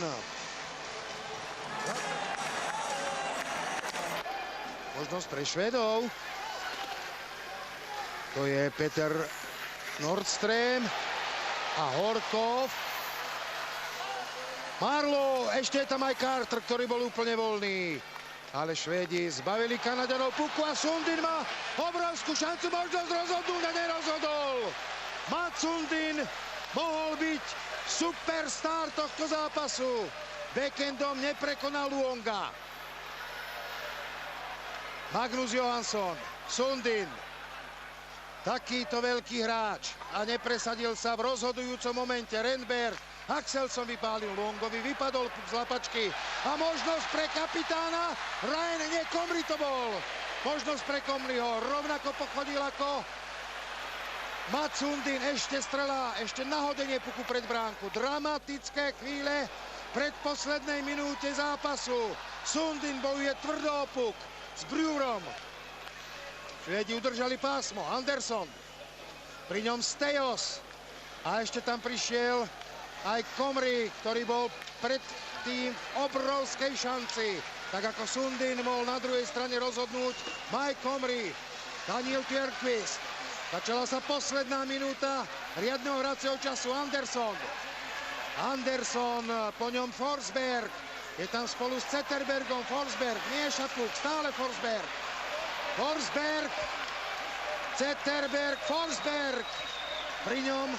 Možnosť pre Švédov. To je Peter Nordström a Horkov. Marleau, ešte je tam aj Carter, ktorý bol úplne voľný. Ale Švédi zbavili Kanaďanov puku a Sundin má obrovskú šancu, možnosť rozhodnúť a nerozhodol. Mats Sundin mohol byť superstar tohto zápasu. Backendom neprekonal Luonga. Magnus Johansson, Sundin. Takýto veľký hráč a nepresadil sa v rozhodujúcom momente. Renberg, Axelsson vypálil Longovi, vypadol puk z lapačky a možnosť pre kapitána. Ryan, nie, Comrie to bol. Možnosť pre Comrieho, rovnako pochodil ako Mats Sundin, ešte strela, ešte nahodenie puku pred bránku. Dramatické chvíle v predposlednej minúte zápasu. Sundin bojuje tvrdo o puk s Brewerom. Švédi udržali pásmo. Anderson. Pri ňom Stejos. A ešte tam prišiel aj Comrie, ktorý bol predtým v obrovskej šanci. Tak ako Sundin mohol na druhej strane rozhodnúť Mike Comrie. Daniel Tjärnqvist. Začala sa posledná minúta riadneho hracieho času. Anderson. Anderson, po ňom Forsberg. Je tam spolu s Zetterbergom. Forsberg, mieša puk, stále Forsberg. Forsberg, Zetterberg, Forsberg. Pri ňom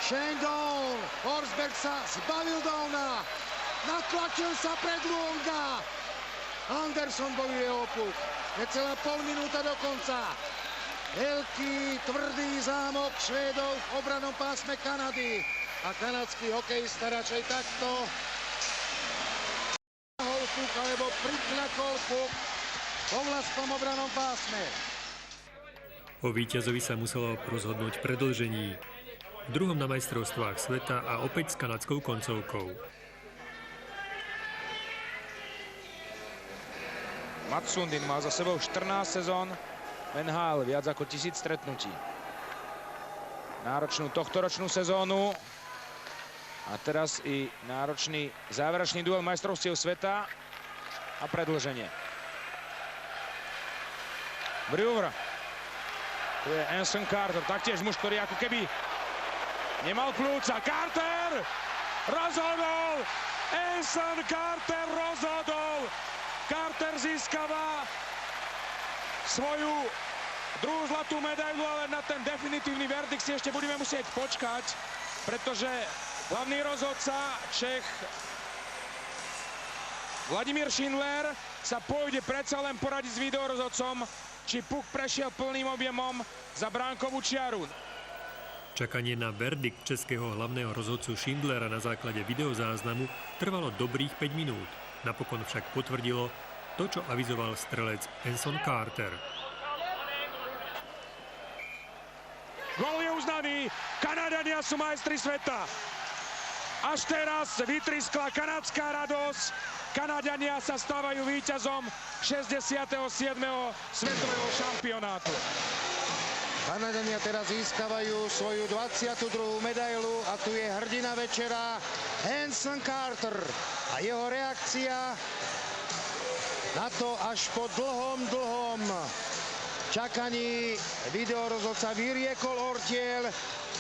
Shane Doan. Forsberg sa zbavil Doana. Natlačil sa pred Luonga. Anderson bojuje o puk. Necelá pol minúta do konca. Veľký, tvrdý zámok Švédov v obranom pásme Kanady. A kanadský hokejista radšej takto puk alebo prikľakol puk vo vlastnom obranom pásme. O víťazovi sa muselo rozhodnúť v predĺžení. V druhom na majstrovstvách sveta a opäť s kanadskou koncovkou. Mats Sundin má za sebou 14 sezón v NHL, viac ako 1000 stretnutí. Náročnú tohtoročnú sezónu a teraz i náročný záverečný duel majstrovstiev sveta a predĺženie. Brewer. Tu je Anson Carter, taktiež muž, ktorý ako keby nemal plúca. Carter rozhodol! Anson Carter rozhodol! Carter získava svoju druhú zlatú medailu, ale na ten definitívny verdikt si ešte budeme musieť počkať, pretože hlavný rozhodca Čech Vladimír Schindler sa pôjde predsa len poradiť s videorozhodcom, či puk prešiel plným objemom za bránkovú čiaru. Čakanie na verdikt českého hlavného rozhodcu Schindlera na základe videozáznamu trvalo dobrých 5 minút. Napokon však potvrdilo to, čo avizoval strelec Anson Carter. Gól je uznaný, Kanadania sú majstri sveta. Až teraz vytriskla kanadská radosť. Kanadania sa stávajú víťazom 67. svetového šampionátu. Kanadania teraz získavajú svoju 22. medailu a tu je hrdina večera Anson Carter a jeho reakcia na to až po dlhom čakaní videorozhodca vyriekol ortiel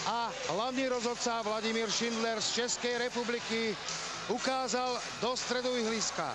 a hlavný rozhodca Vladimír Schindler z Českej republiky ukázal do stredu ihriska.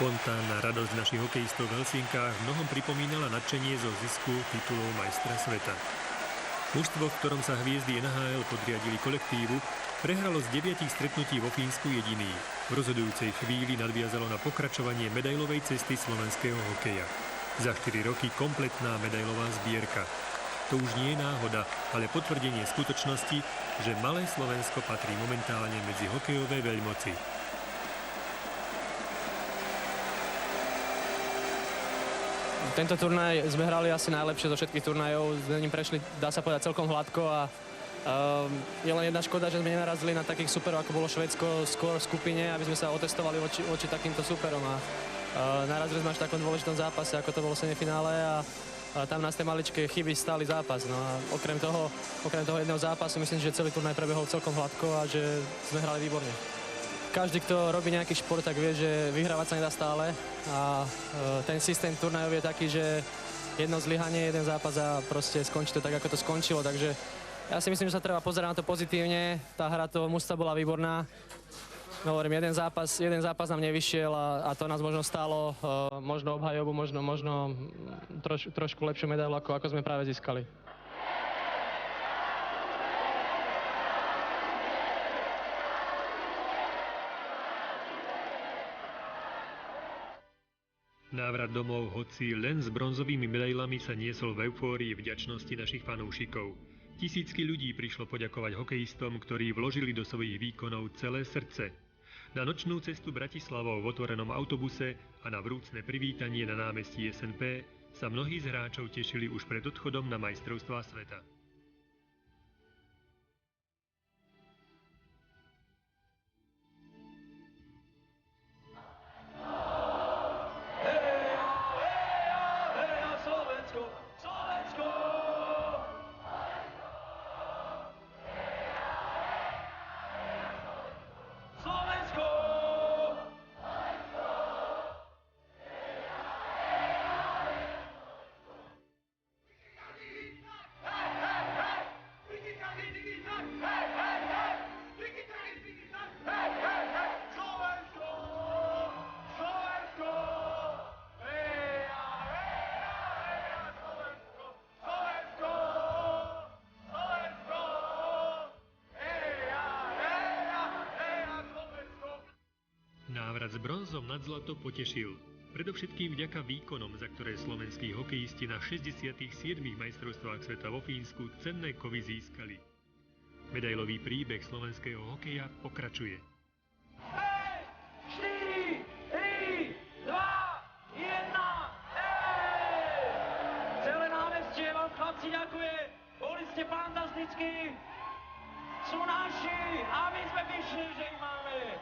Spontánna radosť našich hokejistov v Helsinkách v mnohom pripomínala nadšenie zo zisku titulov majstra sveta. Mužstvo, v ktorom sa hviezdy NHL podriadili kolektívu, prehralo z 9 stretnutí vo Fínsku jediný. V rozhodujúcej chvíli nadviazalo na pokračovanie medailovej cesty slovenského hokeja. Za 4 roky kompletná medailová zbierka. To už nie je náhoda, ale potvrdenie skutočnosti, že malé Slovensko patrí momentálne medzi hokejové veľmoci. Tento turnaj sme hrali asi najlepšie zo všetkých turnajov. Sme ním prešli, dá sa povedať, celkom hladko a je len jedna škoda, že sme nenarazili na takých superov, ako bolo Švédsko skôr v skupine, aby sme sa otestovali voči takýmto superom. A narazili sme až v takom dôležitom zápase, ako to bolo semifinále a tam nás tie maličké chyby stáli zápas. No a okrem toho jedného zápasu myslím, že celý turnaj prebehol celkom hladko a že sme hrali výborne. Každý, kto robí nejaký šport, tak vie, že vyhrávať sa nedá stále a ten systém turnajov je taký, že jedno zlyhanie, jeden zápas a proste skončí to tak, ako to skončilo, takže ja si myslím, že sa treba pozerať na to pozitívne. Tá hra toho mužstva bola výborná. No, hovorím, jeden zápas nám nevyšiel a to nás možno stálo možno obhajobu, možno trošku lepšiu medailu, ako sme práve získali. Návrat domov, hoci len s bronzovými medailami, sa niesol v eufórii vďačnosti našich fanúšikov. Tisícky ľudí prišlo poďakovať hokejistom, ktorí vložili do svojich výkonov celé srdce. Na nočnú cestu Bratislavou v otvorenom autobuse a na vrúcne privítanie na námestí SNP sa mnohí z hráčov tešili už pred odchodom na majstrovstvá sveta. Návrat s bronzom nad zlato potešil. Predovšetkým vďaka výkonom, za ktoré slovenskí hokejisti na 67. majstrovstvách sveta vo Fínsku cenné kovy získali. Medailový príbeh slovenského hokeja pokračuje. 4, 3, 2, 1, celé námestie vám chlapci ďakuje, boli ste fantastickí, sú naši a my sme pyšní, že ich máme.